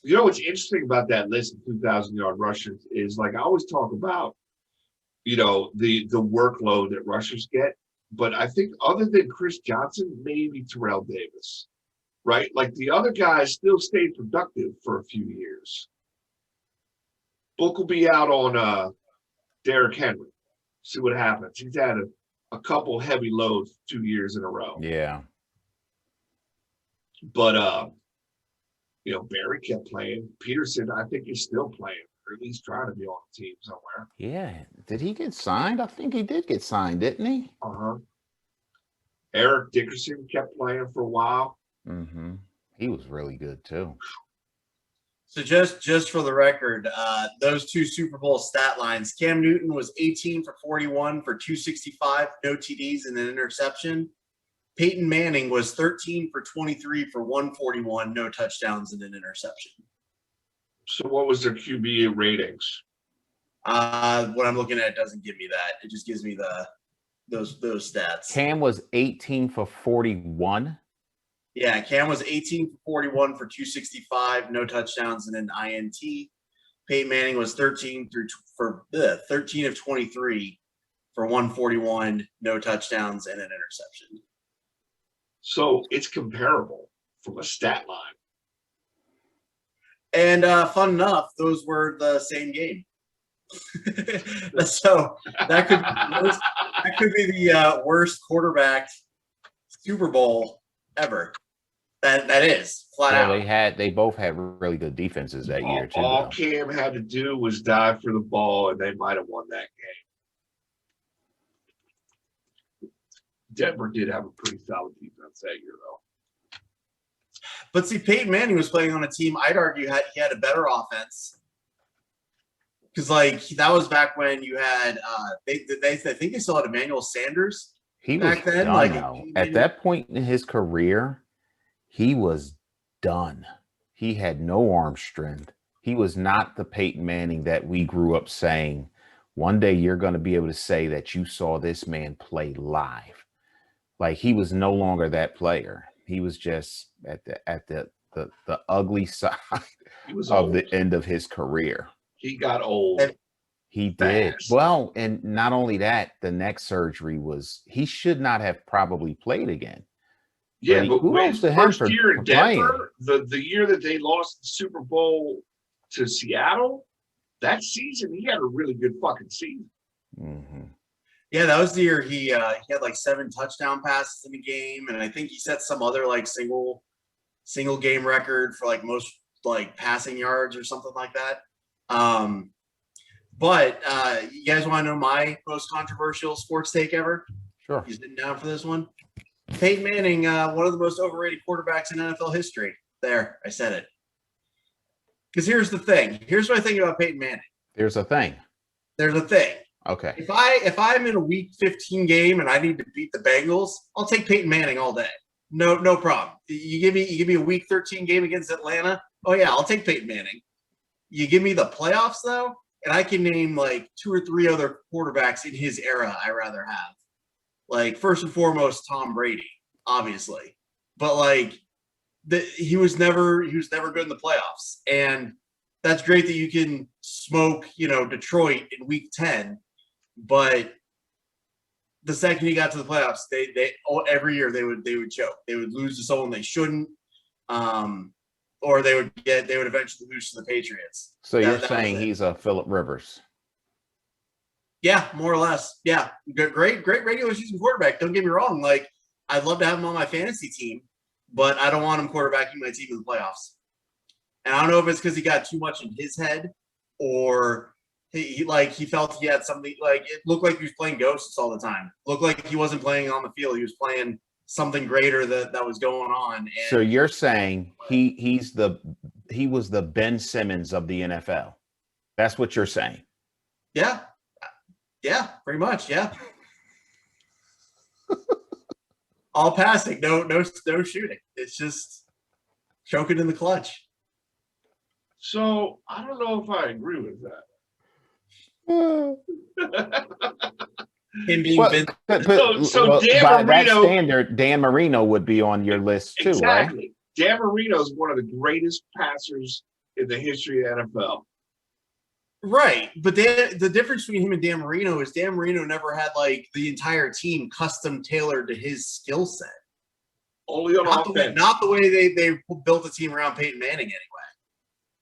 You know what's interesting about that list of 2,000-yard rushers is, like, I always talk about, the workload that rushers get. But I think other than Chris Johnson, maybe Terrell Davis, right? Like, the other guys still stayed productive for a few years. Book will be out on Derrick Henry. See what happens. He's had a couple heavy loads 2 years in a row. Yeah. But Barry kept playing. Peterson, I think he's still playing, or at least trying to be on the team somewhere. Yeah. Did he get signed? I think he did get signed, didn't he? Eric Dickerson kept playing for a while. Mm-hmm. He was really good too. So just for the record, those two Super Bowl stat lines, Cam Newton was 18 for 41 for 265, no TDs and an interception. Peyton Manning was 13 for 23 for 141, no touchdowns and an interception. So what was their QB ratings? What I'm looking at doesn't give me that. It just gives me those stats. Cam was 18 for 41. Yeah, Cam was 18 for 41 for 265, no touchdowns and an INT. Peyton Manning was 13 of 23 for 141, no touchdowns and an interception. So it's comparable from a stat line. And fun enough, those were the same game. So that could be the worst quarterback Super Bowl ever. That is flat out. They both had really good defenses that year too. All Cam had to do was dive for the ball, and they might have won that game. Denver did have a pretty solid defense that year, though. But see, Peyton Manning was playing on a team I'd argue he had a better offense. Because that was back when you had I think they still had Emmanuel Sanders. He back was then, done, at that point in his career, he was done. He had no arm strength. He was not the Peyton Manning that we grew up saying, one day you're going to be able to say that you saw this man play live. Like, he was no longer that player. He was just at the ugly side of the end of his career. He got old. He did. Well, and not only that, the neck surgery he should not have probably played again. Yeah, but kudos to him first for year in playing. Denver, the year that they lost the Super Bowl to Seattle, that season he had a really good fucking season. Mm-hmm. Yeah, that was the year he had like 7 touchdown passes in the game, and I think he set some other like single game record for like most like passing yards or something like that. But you guys want to know my most controversial sports take ever? Sure. You sitting down for this one? Peyton Manning, one of the most overrated quarterbacks in NFL history. There, I said it. Because here's the thing. Here's what I think about Peyton Manning. There's a thing. There's a thing. Okay. If I'm in a Week 15 game and I need to beat the Bengals, I'll take Peyton Manning all day. No problem. You give me a Week 13 game against Atlanta. Oh yeah, I'll take Peyton Manning. You give me the playoffs though, and I can name like 2 or 3 other quarterbacks in his era I rather have. Like first and foremost, Tom Brady, obviously, but like he was never good in the playoffs, and that's great that you can smoke Detroit in Week 10, but the second he got to the playoffs, they every year they would choke. They would lose to someone they shouldn't, or they would eventually lose to the Patriots. So you're saying he's a Phillip Rivers? Yeah, more or less. Yeah, great regular season quarterback. Don't get me wrong. Like I'd love to have him on my fantasy team, but I don't want him quarterbacking my team in the playoffs. And I don't know if it's because he got too much in his head, or he felt he had something, like it looked like he was playing ghosts all the time. Looked like he wasn't playing on the field. He was playing something greater that was going on. And so you're saying he was the Ben Simmons of the NFL. That's what you're saying. Yeah. Yeah, pretty much. Yeah. All passing, no shooting. It's just choking in the clutch. So I don't know if I agree with that. Him being Well, Ben- so Dan by Marino, that standard, Dan Marino would be on your list too, exactly. right? Dan Marino is one of the greatest passers in the history of NFL. Right, but the difference between him and Dan Marino is Dan Marino never had like the entire team custom tailored to his skill set. Only on offense. Not the way they built a team around Peyton Manning anyway.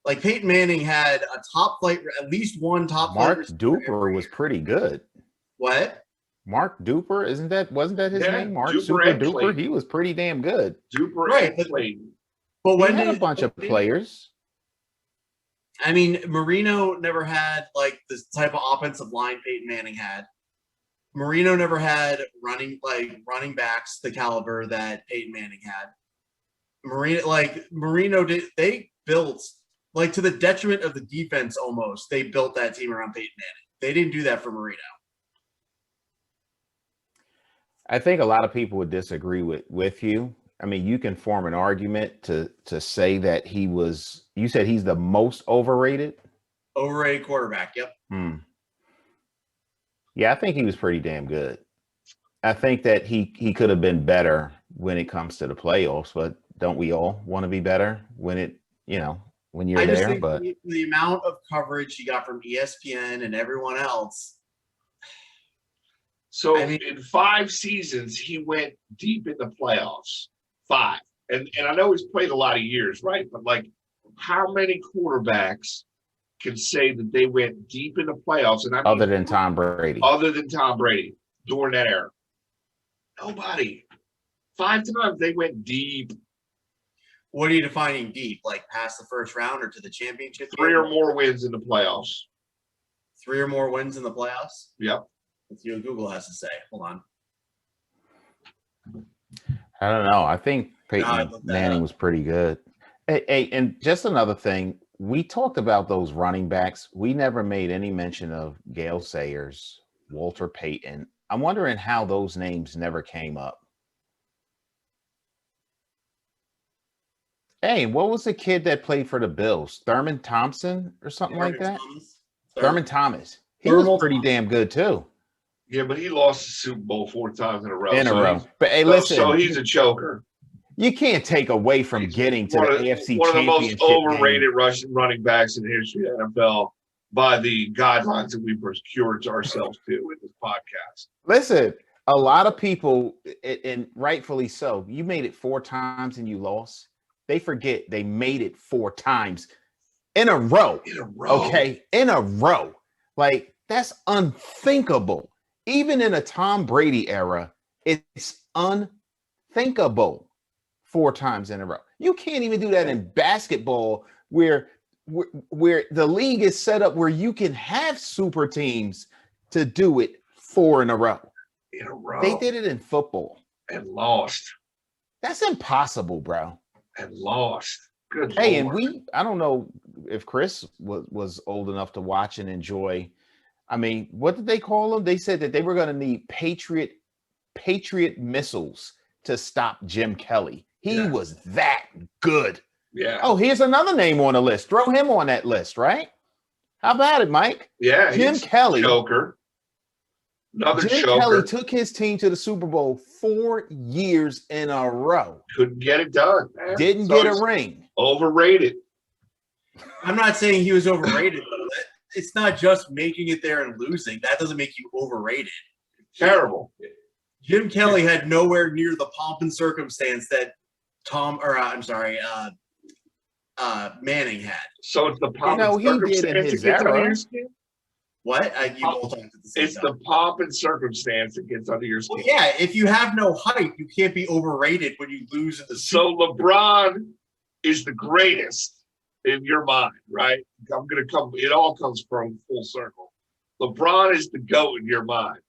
Like Peyton Manning had a top flight, at least one top Mark flight. Duper was pretty good. What? Mark Duper, wasn't that his name? Mark Duper Super and Duper. Clayton. He was pretty damn good. Duper Right, and Clayton. But when He had did a bunch of players. I mean, Marino never had like this type of offensive line Peyton Manning had. Marino never had running backs the caliber that Peyton Manning had. Marino did. They built like to the detriment of the defense almost. They built that team around Peyton Manning. They didn't do that for Marino. I think a lot of people would disagree with you. I mean, you can form an argument to say that you said he's the most overrated? Overrated quarterback, yep. Yeah, I think he was pretty damn good. I think that he could have been better when it comes to the playoffs, but don't we all want to be better when when you're there? Think but the amount of coverage he got from ESPN and everyone else. So in 5 seasons, he went deep in the playoffs. 5. And I know he's played a lot of years, right? But like, how many quarterbacks can say that they went deep in the playoffs? And other than Tom Brady. Other than Tom Brady during that era. Nobody. 5 times they went deep. What are you defining deep? Like past the first round or to the championship? 3 or more wins in the playoffs. 3 or more wins in the playoffs? Yep. Let's see what Google has to say. Hold on. I don't know. I think Peyton Manning was pretty good. Hey, and just another thing, we talked about those running backs. We never made any mention of Gale Sayers, Walter Payton. I'm wondering how those names never came up. Hey, what was the kid that played for the Bills? Thurman Thompson or something like that? Thurman Thomas. He was pretty damn good too. Yeah, but he lost the Super Bowl 4 times in a row. But hey, listen. So he's a choker. You can't take away from getting to the AFC Championship. One of the most overrated Russian running backs in the history of the NFL by the guidelines that we procured to ourselves to with this podcast. Listen, a lot of people, and rightfully so, you made it 4 times and you lost. They forget they made it 4 times in a row. Okay, in a row. Like, that's unthinkable. Even in a Tom Brady era, it's unthinkable 4 times in a row. You can't even do that in basketball where the league is set up where you can have super teams to do it 4 in a row. In a row. They did it in football. And lost. That's impossible, bro. And lost. Good Hey, Lord. and I don't know if Chris was old enough to watch and enjoy. I mean, what did they call them? They said that they were going to need Patriot missiles to stop Jim Kelly. He Yeah. was that good. Yeah. Oh, here's another name on the list. Throw him on that list, right? How about it, Mike? Yeah. Jim he's Kelly. Joker. Another Jim choker. Kelly took his team to the Super Bowl 4 years in a row. Couldn't get it done, man. Didn't So get a he's ring. Overrated. I'm not saying he was overrated, though. It's not just making it there and losing. That doesn't make you overrated. Terrible. Jim Kelly had nowhere near the pomp and circumstance that Manning had. So it's the pomp know, and he did in circumstance his that gets under era. your skin? What? You both talked at the same It's time. the pomp and circumstance that gets under your skin. Well, yeah, if you have no hype, you can't be overrated when you lose at the So LeBron is the greatest in your mind, right? It all comes from full circle. LeBron is the GOAT in your mind.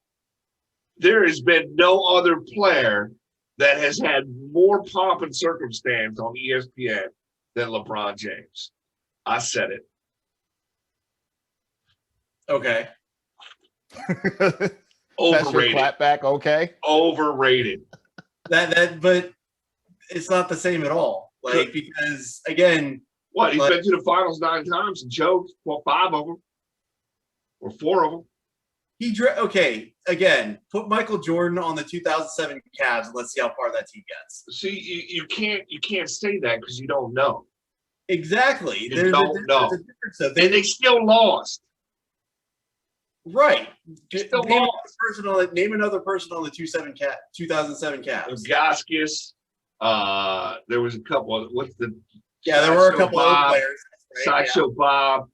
There has been no other player that has had more pomp and circumstance on ESPN than LeBron James. I said it. Okay. That's your Overrated. clapback, okay? Overrated. But it's not the same at all. Like, because again, What? He's But- been to the finals 9 times and choked. Well, 5 of them. Or 4 of them. okay, again, put Michael Jordan on the 2007 Cavs and let's see how far that team gets. See, you can't say that because you don't know. Exactly. You There's don't know. a difference. So And they still lost. right. Still Name lost. name another person on the 2007 Cavs. Gaskis. There was a couple of Yeah, there were a Sideshow couple Bob, old players. Right? Sideshow Bob.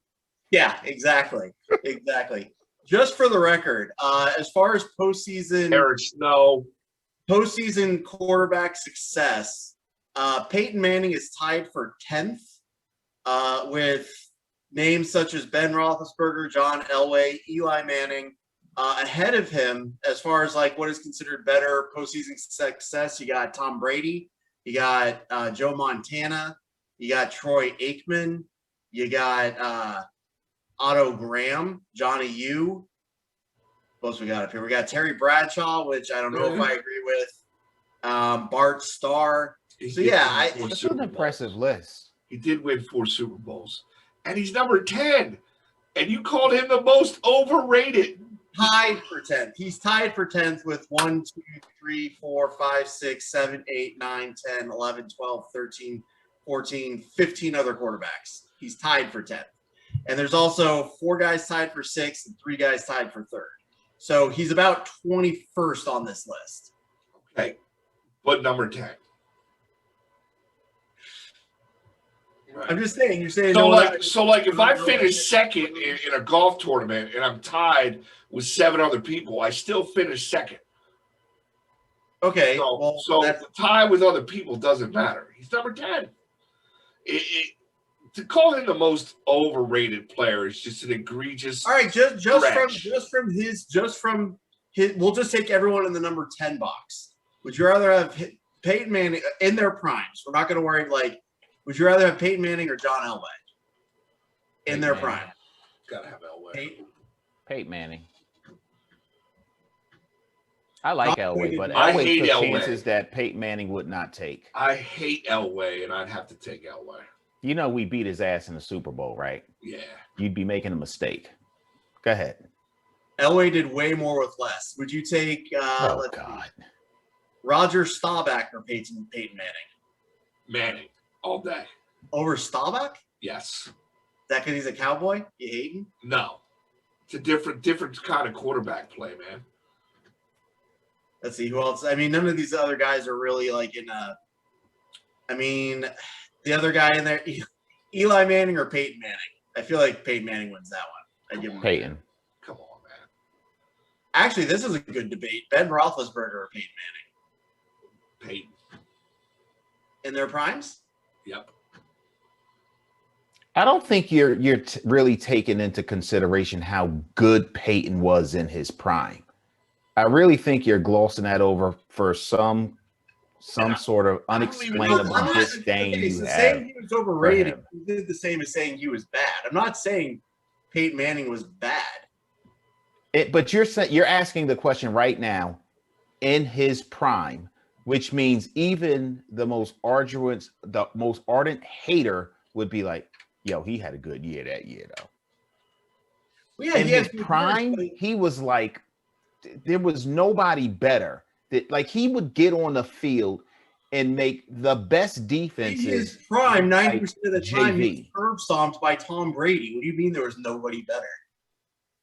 Yeah, exactly. Exactly. Just for the record, as far as postseason Eric Snow. quarterback success, Peyton Manning is tied for 10th with names such as Ben Roethlisberger, John Elway, Eli Manning. Ahead of him, as far as like what is considered better postseason success, you got Tom Brady, you got Joe Montana, you got Troy Aikman, you got Otto Graham, Johnny U. What else we got up here? We got Terry Bradshaw, which I don't know if I agree with. Bart Starr. So yeah, It's an impressive list. He did win 4 Super Bowls. And he's number 10. And you called him the most overrated. tied for 10th. He's tied for 10th with 1, 2, 3, 4, 5, 6, 7, 8, 9, 10, 11, 12, 13, 14, 15 other quarterbacks. He's tied for 10th. And there's also 4 guys tied for 6th and 3 guys tied for 3rd. So he's about 21st on this list. Okay. But number 10. I'm just saying, you're saying So like if I finish second in a golf tournament and I'm tied with 7 other people, I still finish second. okay. So the tie with other people doesn't matter. He's number 10. To call him the most overrated player is just an egregious. all right, just from his, we'll just take everyone in the number 10 box. Would you rather have Peyton Manning in their primes? We're not going to worry. Like, would you rather have Peyton Manning or John Elway in their prime? Gotta have Elway. Peyton Manning. I like Elway, but I Elway hate took Elway. chances that Peyton Manning would not take. I hate Elway, and I'd have to take Elway. You know we beat his ass in the Super Bowl, right? Yeah. You'd be making a mistake. Go ahead. Elway did way more with less. Would you take Oh God. Roger Staubach or Peyton Manning Manning all day. over Staubach? Yes. Is that because he's a Cowboy? You hating? No. It's a different kind of quarterback play, man. Let's see who else. I mean, none of these other guys are really like in a. I mean, the other guy in there, Eli Manning or Peyton Manning. I feel like Peyton Manning wins that one. I give him Peyton. Come on, man. Actually, this is a good debate: Ben Roethlisberger or Peyton Manning Peyton. in their primes. Yep. I don't think you're really taking into consideration how good Peyton was in his prime. I really think you're glossing that over for some sort of unexplainable disdain you have. Saying he was overrated him. is the same as saying he was bad. I'm not saying Peyton Manning was bad. But you're asking the question right now. In his prime, which means even the most ardent hater would be like, yo, he had a good year that year, though. Well, yeah, In he his had prime, he was like, there was nobody better. That like he would get on the field and make the best in defenses. his prime, 90% of the time, he was JV. curb stomped by Tom Brady. What do you mean there was nobody better?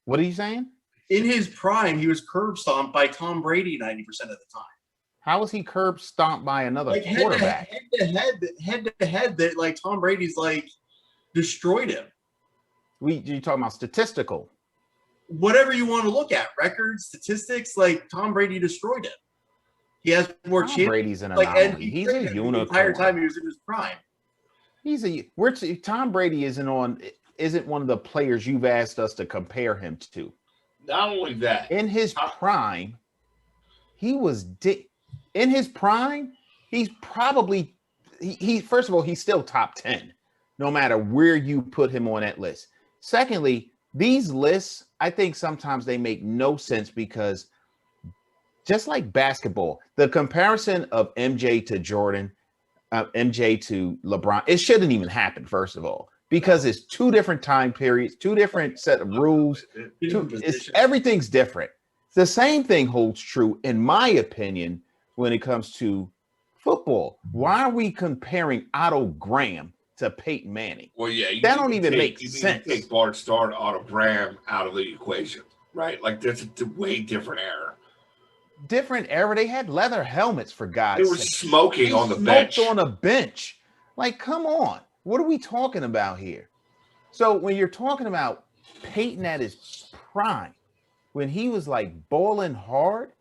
What are you saying? In his prime, he was curb stomped by Tom Brady 90% of the time. How was he curb stomped by another Like quarterback? head to head, that like Tom Brady's like destroyed him. You talking about statistical? Whatever you want to look at, records, statistics, like Tom Brady destroyed him. He has more Tom champions. Brady's an Like, anomaly. and He's a unicorn. the entire time he was in his prime. Tom Brady isn't one of the players you've asked us to compare him to. Not only that, In his prime, in his prime, he's probably he first of all, he's still top 10, no matter where you put him on that list. Secondly, these lists, I think sometimes they make no sense because just like basketball, the comparison of MJ to Jordan, MJ to LeBron, it shouldn't even happen, first of all, because it's two different time periods, two different set of rules. Everything's different. The same thing holds true, in my opinion, when it comes to football. Why are we comparing Otto Graham to Peyton Manning? Well, yeah, that don't even make sense. You take Bart Starr and Otto Graham out of the equation, right? Like that's a way different era. Different era. They had leather helmets, for God's sake. They were smoking on the bench. On a bench. Like, come on. What are we talking about here? So when you're talking about Peyton at his prime, when he was like balling hard,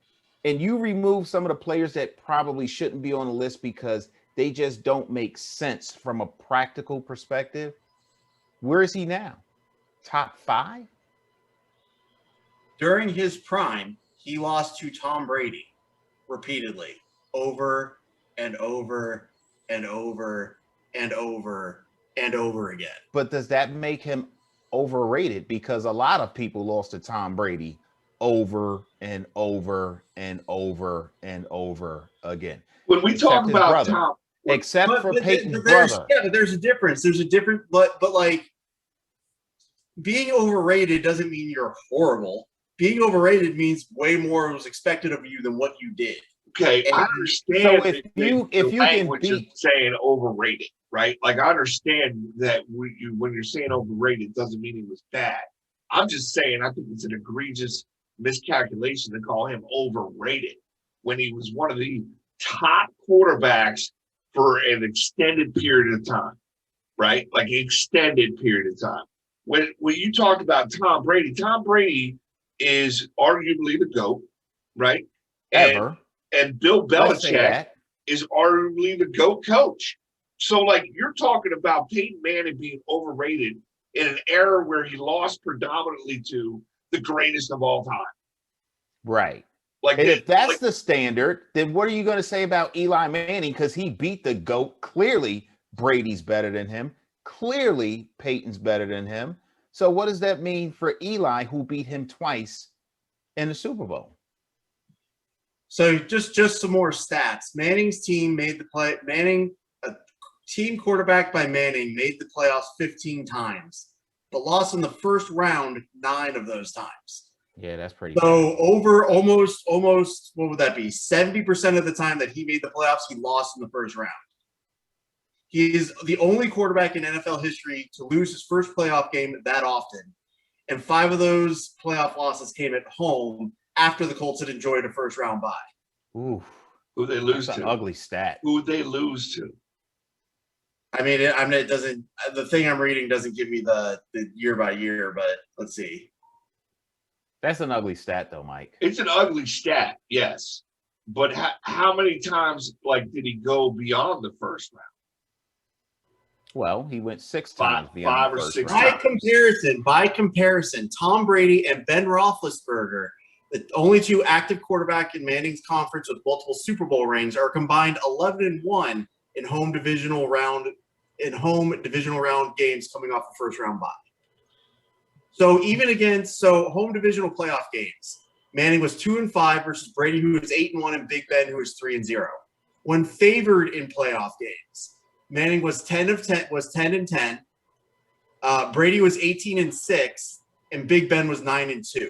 and you remove some of the players that probably shouldn't be on the list because they just don't make sense from a practical perspective, where is he now? Top 5? During his prime, he lost to Tom Brady repeatedly, over and over and over and over and over again. But does that make him overrated? Because a lot of people lost to Tom Brady over and over and over and over again. When we talk about brother, Tom, except for Peyton's brother. brother. Yeah, but there's a difference. There's a difference, but like being overrated doesn't mean you're horrible. Being overrated means way more was expected of you than what you did. Okay, And I understand. So if you can beat saying overrated, right? Like I understand that when you're saying overrated, doesn't mean he was bad. I'm just saying I think it's an egregious miscalculation to call him overrated when he was one of the top quarterbacks for an extended period of time, right? Like an extended period of time. When you talk about Tom Brady is arguably the GOAT, right? ever. And Bill Belichick is arguably the GOAT coach. So, like, you're talking about Peyton Manning being overrated in an era where he lost predominantly to the greatest of all time. Right. Like, and if that's the standard, then what are you going to say about Eli Manning? Because he beat the GOAT. Clearly, Brady's better than him. Clearly, Peyton's better than him. So what does that mean for Eli, who beat him twice in the Super Bowl? So just some more stats. Manning's team made the play. A team quarterback by Manning made the playoffs 15 times, but lost in the first round 9 of those times. Yeah, that's pretty. So over almost what would that be? 70% of the time that he made the playoffs, he lost in the first round. He is the only quarterback in NFL history to lose his first playoff game that often, and 5 of those playoff losses came at home after the Colts had enjoyed a first-round bye. Ooh, who they lose to? An ugly stat. Who would they lose to? I mean, it doesn't. The thing I'm reading doesn't give me the year by year, but let's see. That's an ugly stat, though, Mike. It's an ugly stat, yes. But how many times, like, did he go beyond the first round? Well, he went 6 times beyond 5 the or first 6 round. By comparison, Tom Brady and Ben Roethlisberger, the only 2 active quarterback in Manning's conference with multiple Super Bowl rings, are combined 11-1 in home divisional round games coming off the first round bye. So home divisional playoff games, Manning was 2-5 versus Brady, who was 8-1, and Big Ben, who was 3-0. when favored in playoff games. Manning was 10-10. Brady was 18-6, and Big Ben was 9-2.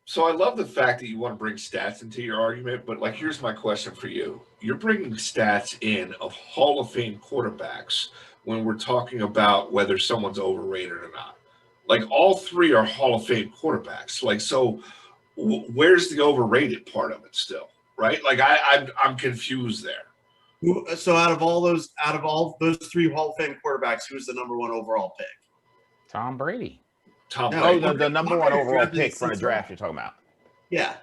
So I love the fact that you want to bring stats into your argument, but like, here's my question for you. You're bringing stats in of Hall of Fame quarterbacks when we're talking about whether someone's overrated or not. Like, all three are Hall of Fame quarterbacks. Like, so where's the overrated part of it still, right? Like, I'm confused there. So out of all those three Hall of Fame quarterbacks, who's the number one overall pick? Tom Brady. Tom No, Brady. The number one overall drafted pick from the 6th draft round. you're talking about. Yeah.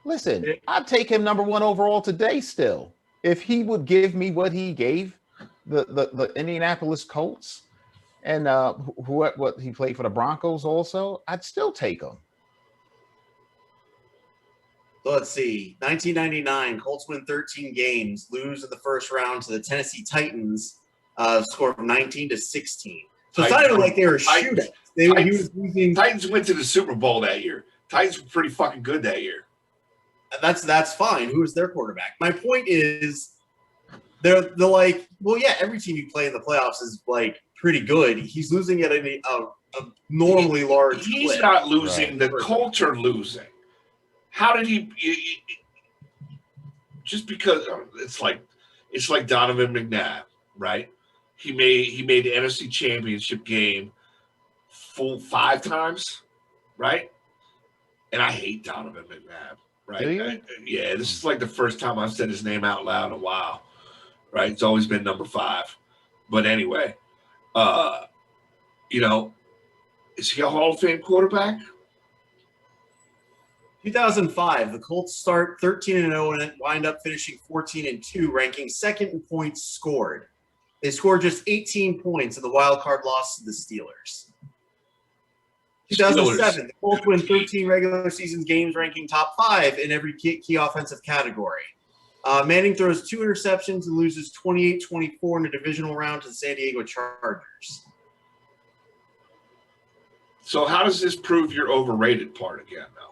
Listen, I'd take him number one overall today still. If he would give me what he gave the Indianapolis Colts and what he played for the Broncos also, I'd still take him. So let's see. 1999, Colts win 13 games, lose in the first round to the Tennessee Titans, score of 19-16. So it's not even like they were shootouts. He was losing. Titans went to the Super Bowl that year. Titans were pretty fucking good that year. That's fine. Who was their quarterback? My point is, they're like, well, yeah, every team you play in the playoffs is like pretty good. He's losing at a normally large. He's clip. not losing. Right. The Colts are losing. How did he? Just because it's like Donovan McNabb, right? He made the NFC Championship game full 5 times, right? And I hate Donovan McNabb, right? Do you? Yeah, this is like the first time I've said his name out loud in a while, right? It's always been number 5. But anyway, is he a Hall of Fame quarterback? 2005, the Colts start 13-0 and wind up finishing 14-2, ranking second in points scored. They scored just 18 points in the wild card loss to the Steelers. 2007, the Colts win 13 regular season games, ranking top 5 in every key offensive category. Manning throws 2 interceptions and loses 28-24 in the divisional round to the San Diego Chargers. So how does this prove your overrated part again, though?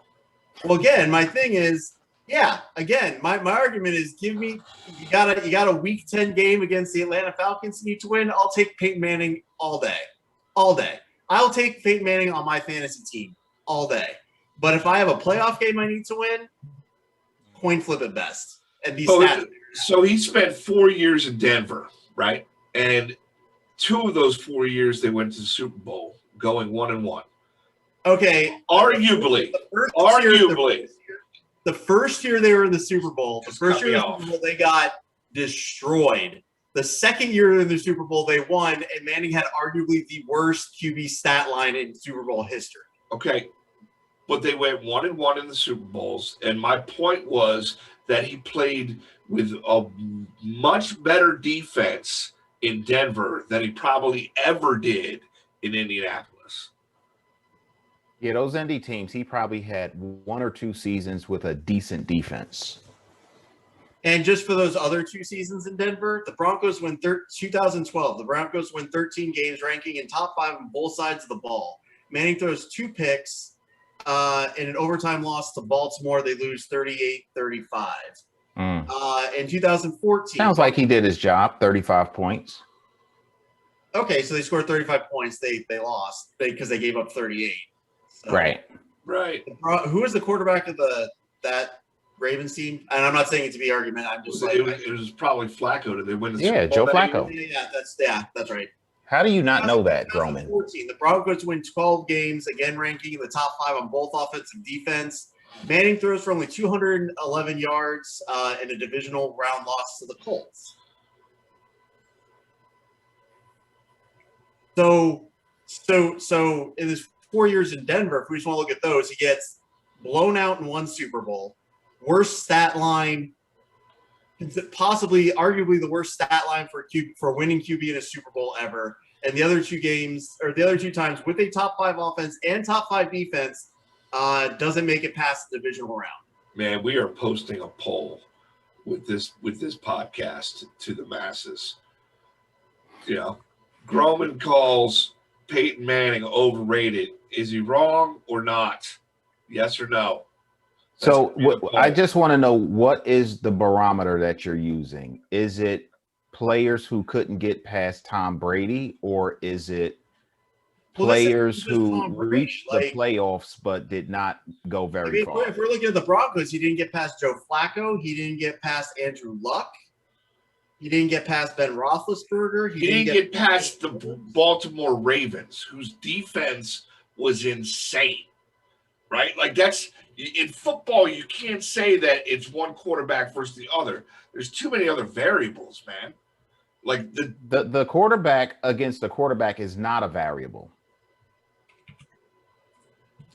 Well, again, my thing is, my argument is, you got a week 10 game against the Atlanta Falcons you need to win. I'll take Peyton Manning all day. I'll take Peyton Manning on my fantasy team all day. But if I have a playoff game I need to win, coin flip at best. And these stats. So he spent 4 years in Denver, right? And 2 of those 4 years they went to the Super Bowl, going 1-1. Okay. Arguably. The first year they were in the Super Bowl, they got destroyed. The second year in the Super Bowl, they won, and Manning had arguably the worst QB stat line in Super Bowl history. Okay. But they went 1-1 in the Super Bowls. And my point was that he played with a much better defense in Denver than he probably ever did in Indianapolis. Yeah, those Indy teams, he probably had 1 or 2 seasons with a decent defense. And just for those other 2 seasons in Denver, the Broncos win 2012. The Broncos win 13 games, ranking in top 5 on both sides of the ball. Manning throws 2 picks in an overtime loss to Baltimore. They lose 38-35. In 2014. Sounds like he did his job, 35 points. Okay, so they scored 35 points. They lost because they gave up 38. So, Right. Who was the quarterback of that Ravens team? And I'm not saying it to be argument. I'm just it was probably Flacco. Did they win the Super Bowl? Joe Flacco. That's right. How do you not know that, Groman? The Broncos win 12 games, again ranking in the top 5 on both offense and defense. Manning throws for only 211 yards in a divisional round loss to the Colts. So in his 4 years in Denver, if we just want to look at those, he gets blown out in 1 Super Bowl, worst stat line, possibly arguably the worst stat line for winning QB in a Super Bowl ever. And the other 2 times with a top 5 offense and top 5 defense, doesn't make it past the divisional round. Man, we are posting a poll with this podcast to the masses. Groman calls Peyton Manning overrated. Is he wrong or not? Yes or no? So I just want to know, what is the barometer that you're using? Is it players who couldn't get past Tom Brady, or is it players who reached the playoffs but did not go very far? If we're looking at the Broncos, he didn't get past Joe Flacco. He didn't get past Andrew Luck. He didn't get past Ben Roethlisberger. He didn't get past the Baltimore Ravens, whose defense was insane, right? Like, that's in football, you can't say that it's one quarterback versus the other. There's too many other variables, man. Like the quarterback against the quarterback is not a variable.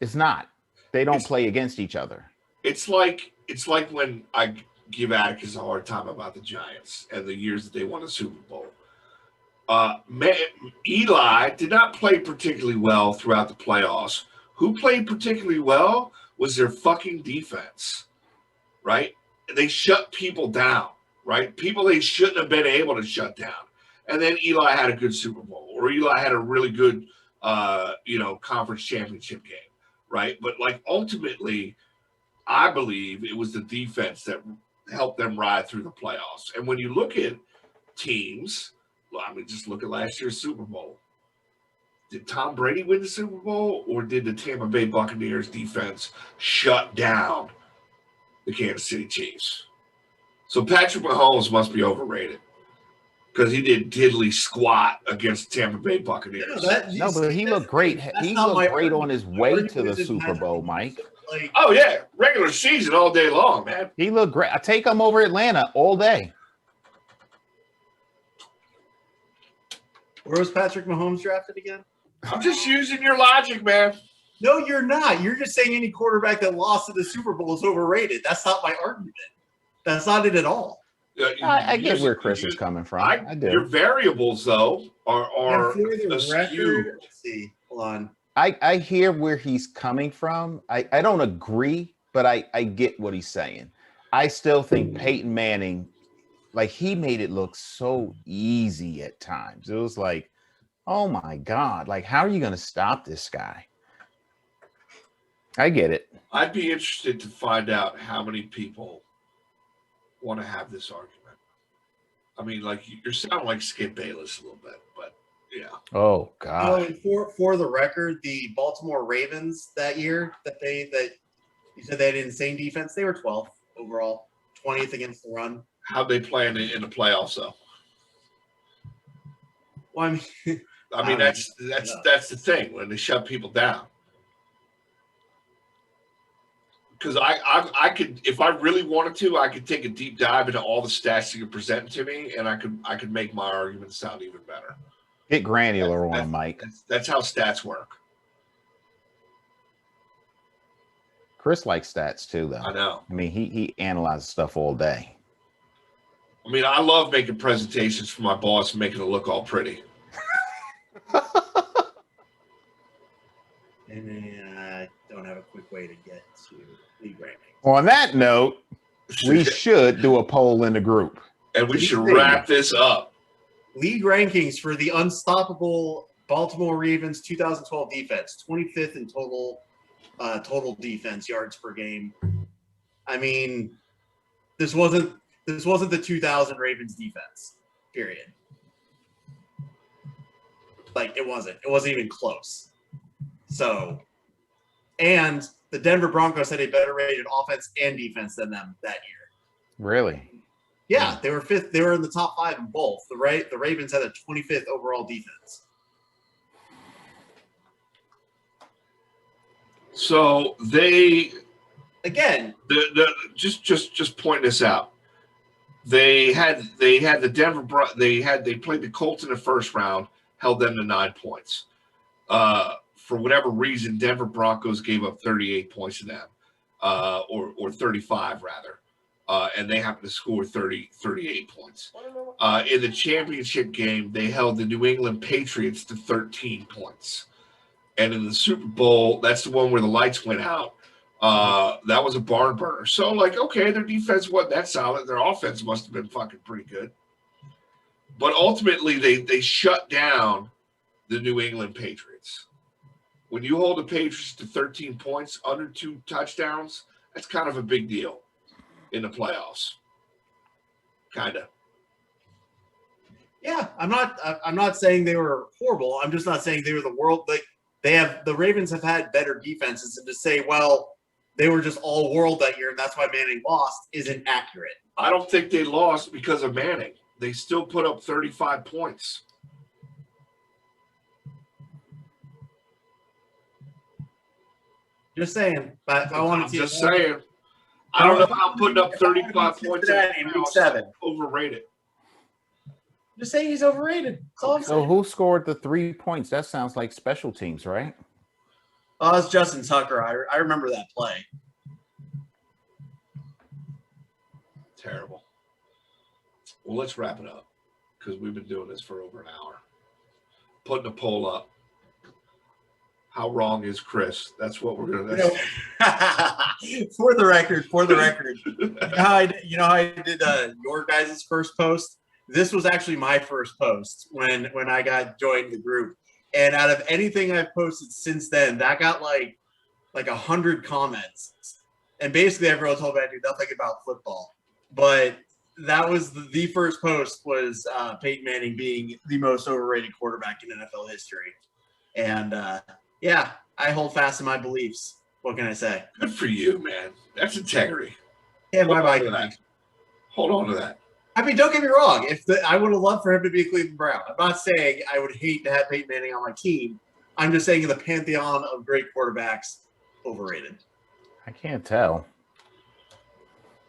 It's not. They don't play against each other. It's like when I give Atticus a hard time about the Giants and the years that they won a Super Bowl. Eli did not play particularly well throughout the playoffs. Who played particularly well was their fucking defense, right? They shut people down, right? People they shouldn't have been able to shut down. And then Eli had a good Super Bowl, or Eli had a really good, conference championship game, right? But, like, ultimately, I believe it was the defense that helped them ride through the playoffs. And when you look at teams, just look at last year's Super Bowl. Did Tom Brady win the Super Bowl, or did the Tampa Bay Buccaneers defense shut down the Kansas City Chiefs? So Patrick Mahomes must be overrated because he did diddly squat against Tampa Bay Buccaneers. But he looked great. He looked great on his way to the Super Bowl, Mike. Oh, yeah. Regular season all day long, man. He looked great. I take him over Atlanta all day. Where was Patrick Mahomes drafted again? I'm just using your logic, man. No, you're not. You're just saying any quarterback that lost to the Super Bowl is overrated. That's not my argument. That's not it at all. I get where Chris is coming from. I do. Your variables, though, are let's see. Hold on. I hear where he's coming from. I don't agree, but I get what he's saying. I still think Peyton Manning, like, he made it look so easy at times. It was like, oh my God, like, how are you going to stop this guy? I get it. I'd be interested to find out how many people want to have this argument. I mean, like, you're sounding like Skip Bayless a little bit, but yeah. Oh God. For the record, the Baltimore Ravens that year that you said they had an insane defense, they were 12th overall, 20th against the run. How'd they play in the playoffs, though? Well, I mean, that's the thing when they shut people down. Because I could, if I really wanted to, I could take a deep dive into all the stats that you're presenting to me, and I could make my argument sound even better. Get granular on Mike. That's how stats work. Chris likes stats too, though. I know. I mean, he analyzes stuff all day. I mean, I love making presentations for my boss and making it look all pretty. And I don't have a quick way to get to league rankings. On that note, we should do a poll in the group. And we should wrap this up. League rankings for the unstoppable Baltimore Ravens 2012 defense, 25th in total defense yards per game. I mean, this wasn't the 2000 Ravens defense, period. Like, it wasn't even close. So, and the Denver Broncos had a better rated offense and defense than them that year. Really? Yeah, they were fifth. They were in the top 5 in both. The Ravens had a 25th overall defense. So they again just point this out. They played the Colts in the first round, held them to 9 points. For whatever reason, Denver Broncos gave up 38 points to them, or 35 rather. And they happened to score 38 points. In the championship game, they held the New England Patriots to 13 points. And in the Super Bowl, that's the one where the lights went out. That was a barn burner. So, like, okay, their defense wasn't that solid. Their offense must have been fucking pretty good. But ultimately, they shut down the New England Patriots. When you hold the Patriots to 13 points, under 2 touchdowns, That's kind of a big deal in the playoffs. Kind of. Yeah, I'm not saying they were horrible. I'm just not saying they were the world. Like the Ravens have had better defenses, and to say, well, they were just all world that year, and that's why Manning lost, isn't accurate. I don't think they lost because of Manning. They still put up 35 points. Just saying. But I want to see. Just saying. I don't know how putting up 35 points in week 7 overrated. Just saying he's overrated. That's all I'm So saying. who scored the 3 points? That sounds like special teams, right? Oh, it's Justin Tucker. I remember that play. Terrible. Well, let's wrap it up because we've been doing this for over an hour. Putting a poll up. How wrong is Chris? That's what we're going to. For the record, you know how I did your guys' first post? This was actually my first post when I got joined the group. And out of anything I've posted since then, that got like 100 comments. And basically everyone told me I knew nothing about football. But that was the first post was Peyton Manning being the most overrated quarterback in NFL history. And yeah, I hold fast in my beliefs. What can I say? Good for you, man. That's integrity. Yeah, Hold bye-bye. on to that. Hold on to that. I mean, don't get me wrong. I would have loved for him to be a Cleveland Brown. I'm not saying I would hate to have Peyton Manning on my team. I'm just saying in the pantheon of great quarterbacks, overrated. I can't tell.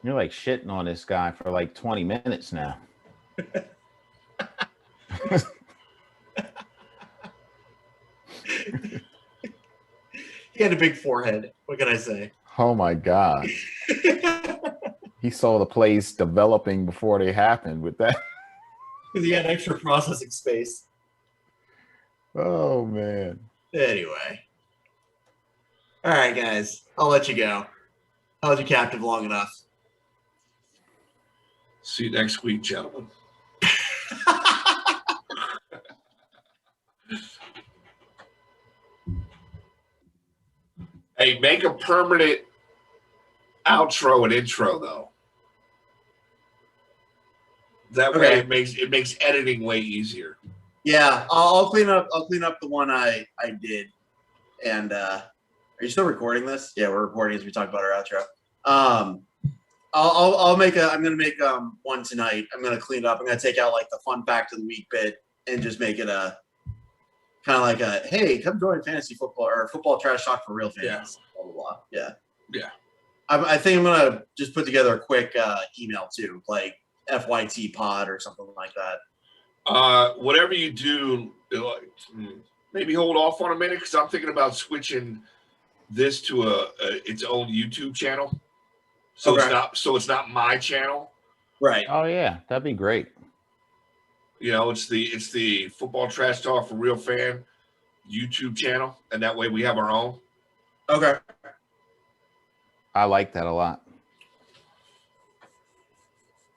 You're like shitting on this guy for like 20 minutes now. He had a big forehead. What can I say? Oh my God. He saw the plays developing before they happened with that. Because he had extra processing space. Oh, man. Anyway. All right, guys. I'll let you go. I held you captive long enough. See you next week, gentlemen. Hey, make a permanent outro and intro, though. That way it makes editing way easier. Yeah, I'll clean up the one I did. And are you still recording this? Yeah, we're recording as we talk about our outro. I'm gonna make one tonight. I'm gonna clean it up. I'm gonna take out like the fun fact of the week bit and just make it a kind of like a hey, come join fantasy football or football trash talk for real fans. Yeah. Blah blah blah. Yeah. Yeah. I think I'm gonna just put together a quick email too, like FYT pod or something like that. Whatever you do, maybe hold off on a minute because I'm thinking about switching this to its own YouTube channel. So it's not my channel. Right. Oh yeah, that'd be great. You know, it's the Football Trash Talk for Real Fan YouTube channel, and that way we have our own. Okay. I like that a lot.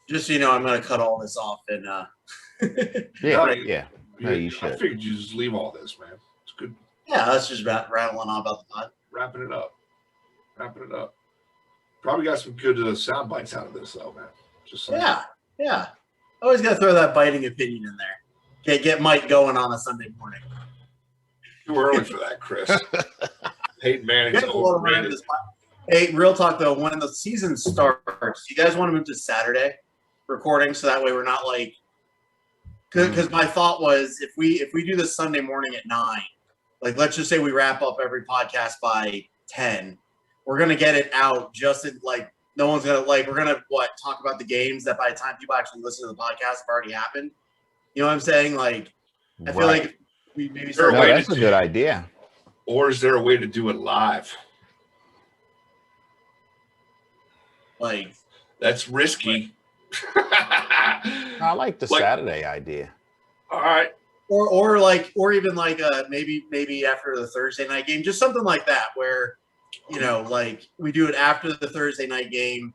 Just so you know, I'm gonna cut all this off and Yeah. No, you should. I figured you just leave all this, man. It's good. Yeah, that's just about rattling on about the pod. Wrapping it up. Probably got some good sound bites out of this, though, man. Just saying. Yeah. Always got to throw that biting opinion in there. Get Mike going on a Sunday morning. Too early for that, Chris. Peyton Manning's overrated. Hey, real talk though. When the season starts, you guys want to move to Saturday recording, so that way we're not like. Because my thought was, if we do this Sunday morning at 9, like let's just say we wrap up every podcast by 10, we're gonna get it out just in like. No one's gonna we're gonna talk about the games that by the time people actually listen to the podcast have already happened. You know what I'm saying? Like, I feel like we maybe start. No, that's a good idea. Or is there a way to do it live? Like, that's risky. I like the Saturday idea. All right. Or even maybe after the Thursday night game, just something like that where. You know, like we do it after the Thursday night game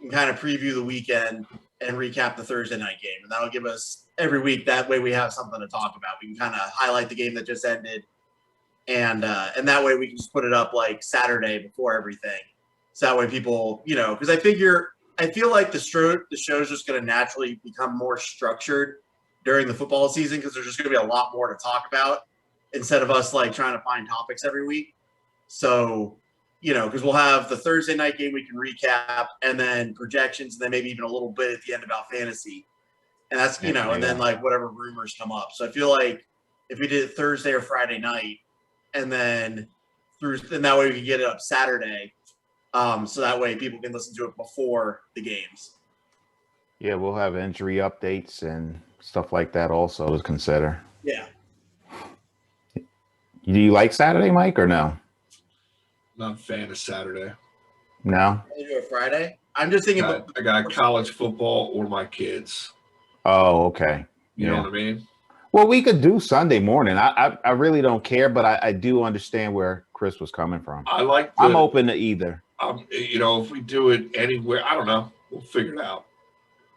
and kind of preview the weekend and recap the Thursday night game. And that'll give us every week. That way we have something to talk about. We can kind of highlight the game that just ended. And that way we can just put it up like Saturday before everything. So that way people, because I feel like the show is just going to naturally become more structured during the football season because there's just going to be a lot more to talk about instead of us like trying to find topics every week. So, because we'll have the Thursday night game we can recap and then projections and then maybe even a little bit at the end about fantasy. And that's, and then like whatever rumors come up. So I feel like if we did it Thursday or Friday night and then that way we can get it up Saturday. So that way people can listen to it before the games. Yeah, we'll have injury updates and stuff like that also to consider. Yeah. Do you like Saturday, Mike, or no? Not a fan of Saturday. No? Can you do it Friday? I'm just thinking I got college football or my kids. Oh, okay. You know what I mean? Well, we could do Sunday morning. I really don't care, but I do understand where Chris was coming from. I'm open to either. If we do it anywhere, I don't know. We'll figure it out.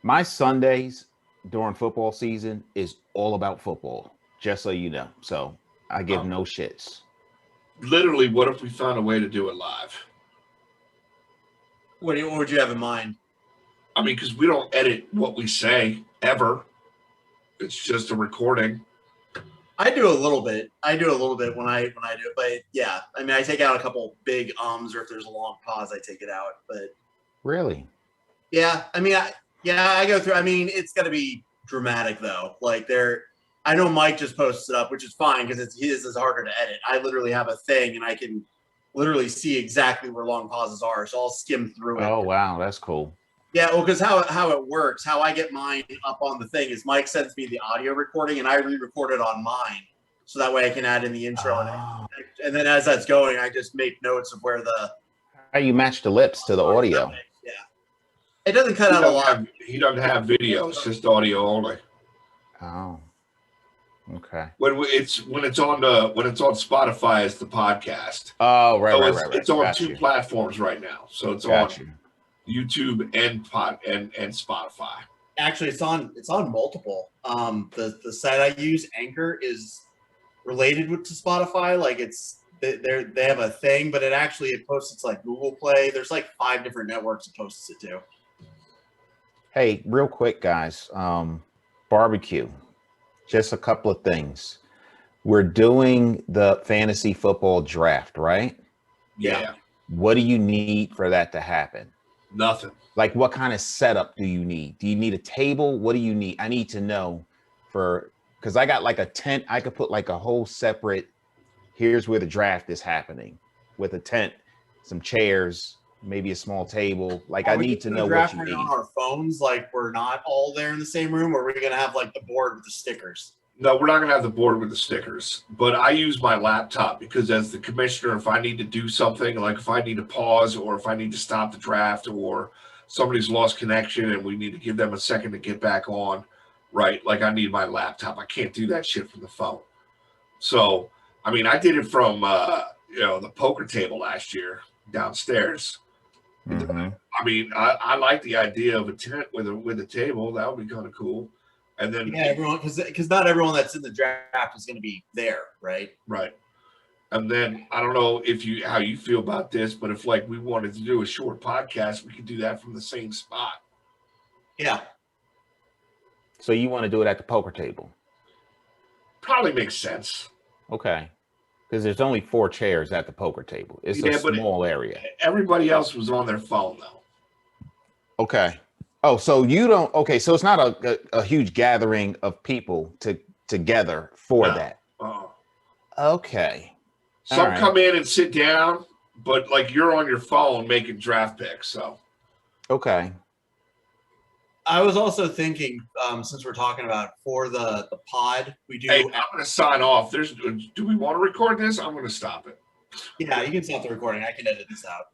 My Sundays during football season is all about football, just so you know. So I give no shits. Literally, what if we found a way to do it live? What would you have in mind? I mean, because we don't edit what we say ever. It's just a recording. I do a little bit. When I do it, but yeah, I mean, I take out a couple big ums, or if there's a long pause, I take it out. But really, yeah, I mean, I go through. I mean, it's got to be dramatic though. Like I know Mike just posted it up, which is fine because his is harder to edit. I literally have a thing, and I can literally see exactly where long pauses are, so I'll skim through it. Oh wow, that's cool. Yeah, well, because how it works, how I get mine up on the thing is Mike sends me the audio recording, and I re-record it on mine, so that way I can add in the intro. And then as that's going, I just make notes of where how you match the lips to the audio. Yeah, it doesn't cut out a lot. He doesn't have video; it's just audio only. Oh, okay. When it's on Spotify, it's the podcast. Oh, right. It's on two platforms right now, so it's on YouTube and Spotify. Actually, it's on multiple. The site I use, Anchor, is related to Spotify. Like they have a thing, but it posts it to like Google Play. There's like 5 different networks it posts it to. Hey, real quick, guys. Barbecue. Just a couple of things. We're doing the fantasy football draft, right? Yeah. What do you need for that to happen? Nothing. Like, what kind of setup do you need? Do you need a table? What do you need? I need to know because I got like a tent. I could put like a whole separate, here's where the draft is happening with a tent, some chairs, maybe a small table. Like, I need to know what you need. On our phones, like we're not all there in the same room, or we're going to have like the board with the stickers? No, we're not going to have the board with the stickers, but I use my laptop because as the commissioner, if I need to do something, like if I need to pause or if I need to stop the draft or somebody's lost connection and we need to give them a second to get back on, right? Like I need my laptop. I can't do that shit from the phone. So, I mean, I did it from, the poker table last year downstairs. Mm-hmm. I mean, I like the idea of a tent with a table. That would be kind of cool. And then everyone, because not everyone that's in the draft is going to be there, right? Right. And then I don't know how you feel about this, but if like we wanted to do a short podcast, we could do that from the same spot. Yeah. So you want to do it at the poker table? Probably makes sense. Okay. Because there's only 4 chairs at the poker table. It's a small area. Everybody else was on their phone though. Okay. Oh, so you don't. Okay, so it's not a huge gathering of people together for that. Okay. Some come in and sit down, but like you're on your phone making draft picks. So. Okay. I was also thinking, since we're talking about for the pod, we do. Hey, I'm going to sign off. Do we want to record this? I'm going to stop it. Yeah, you can stop the recording. I can edit this out.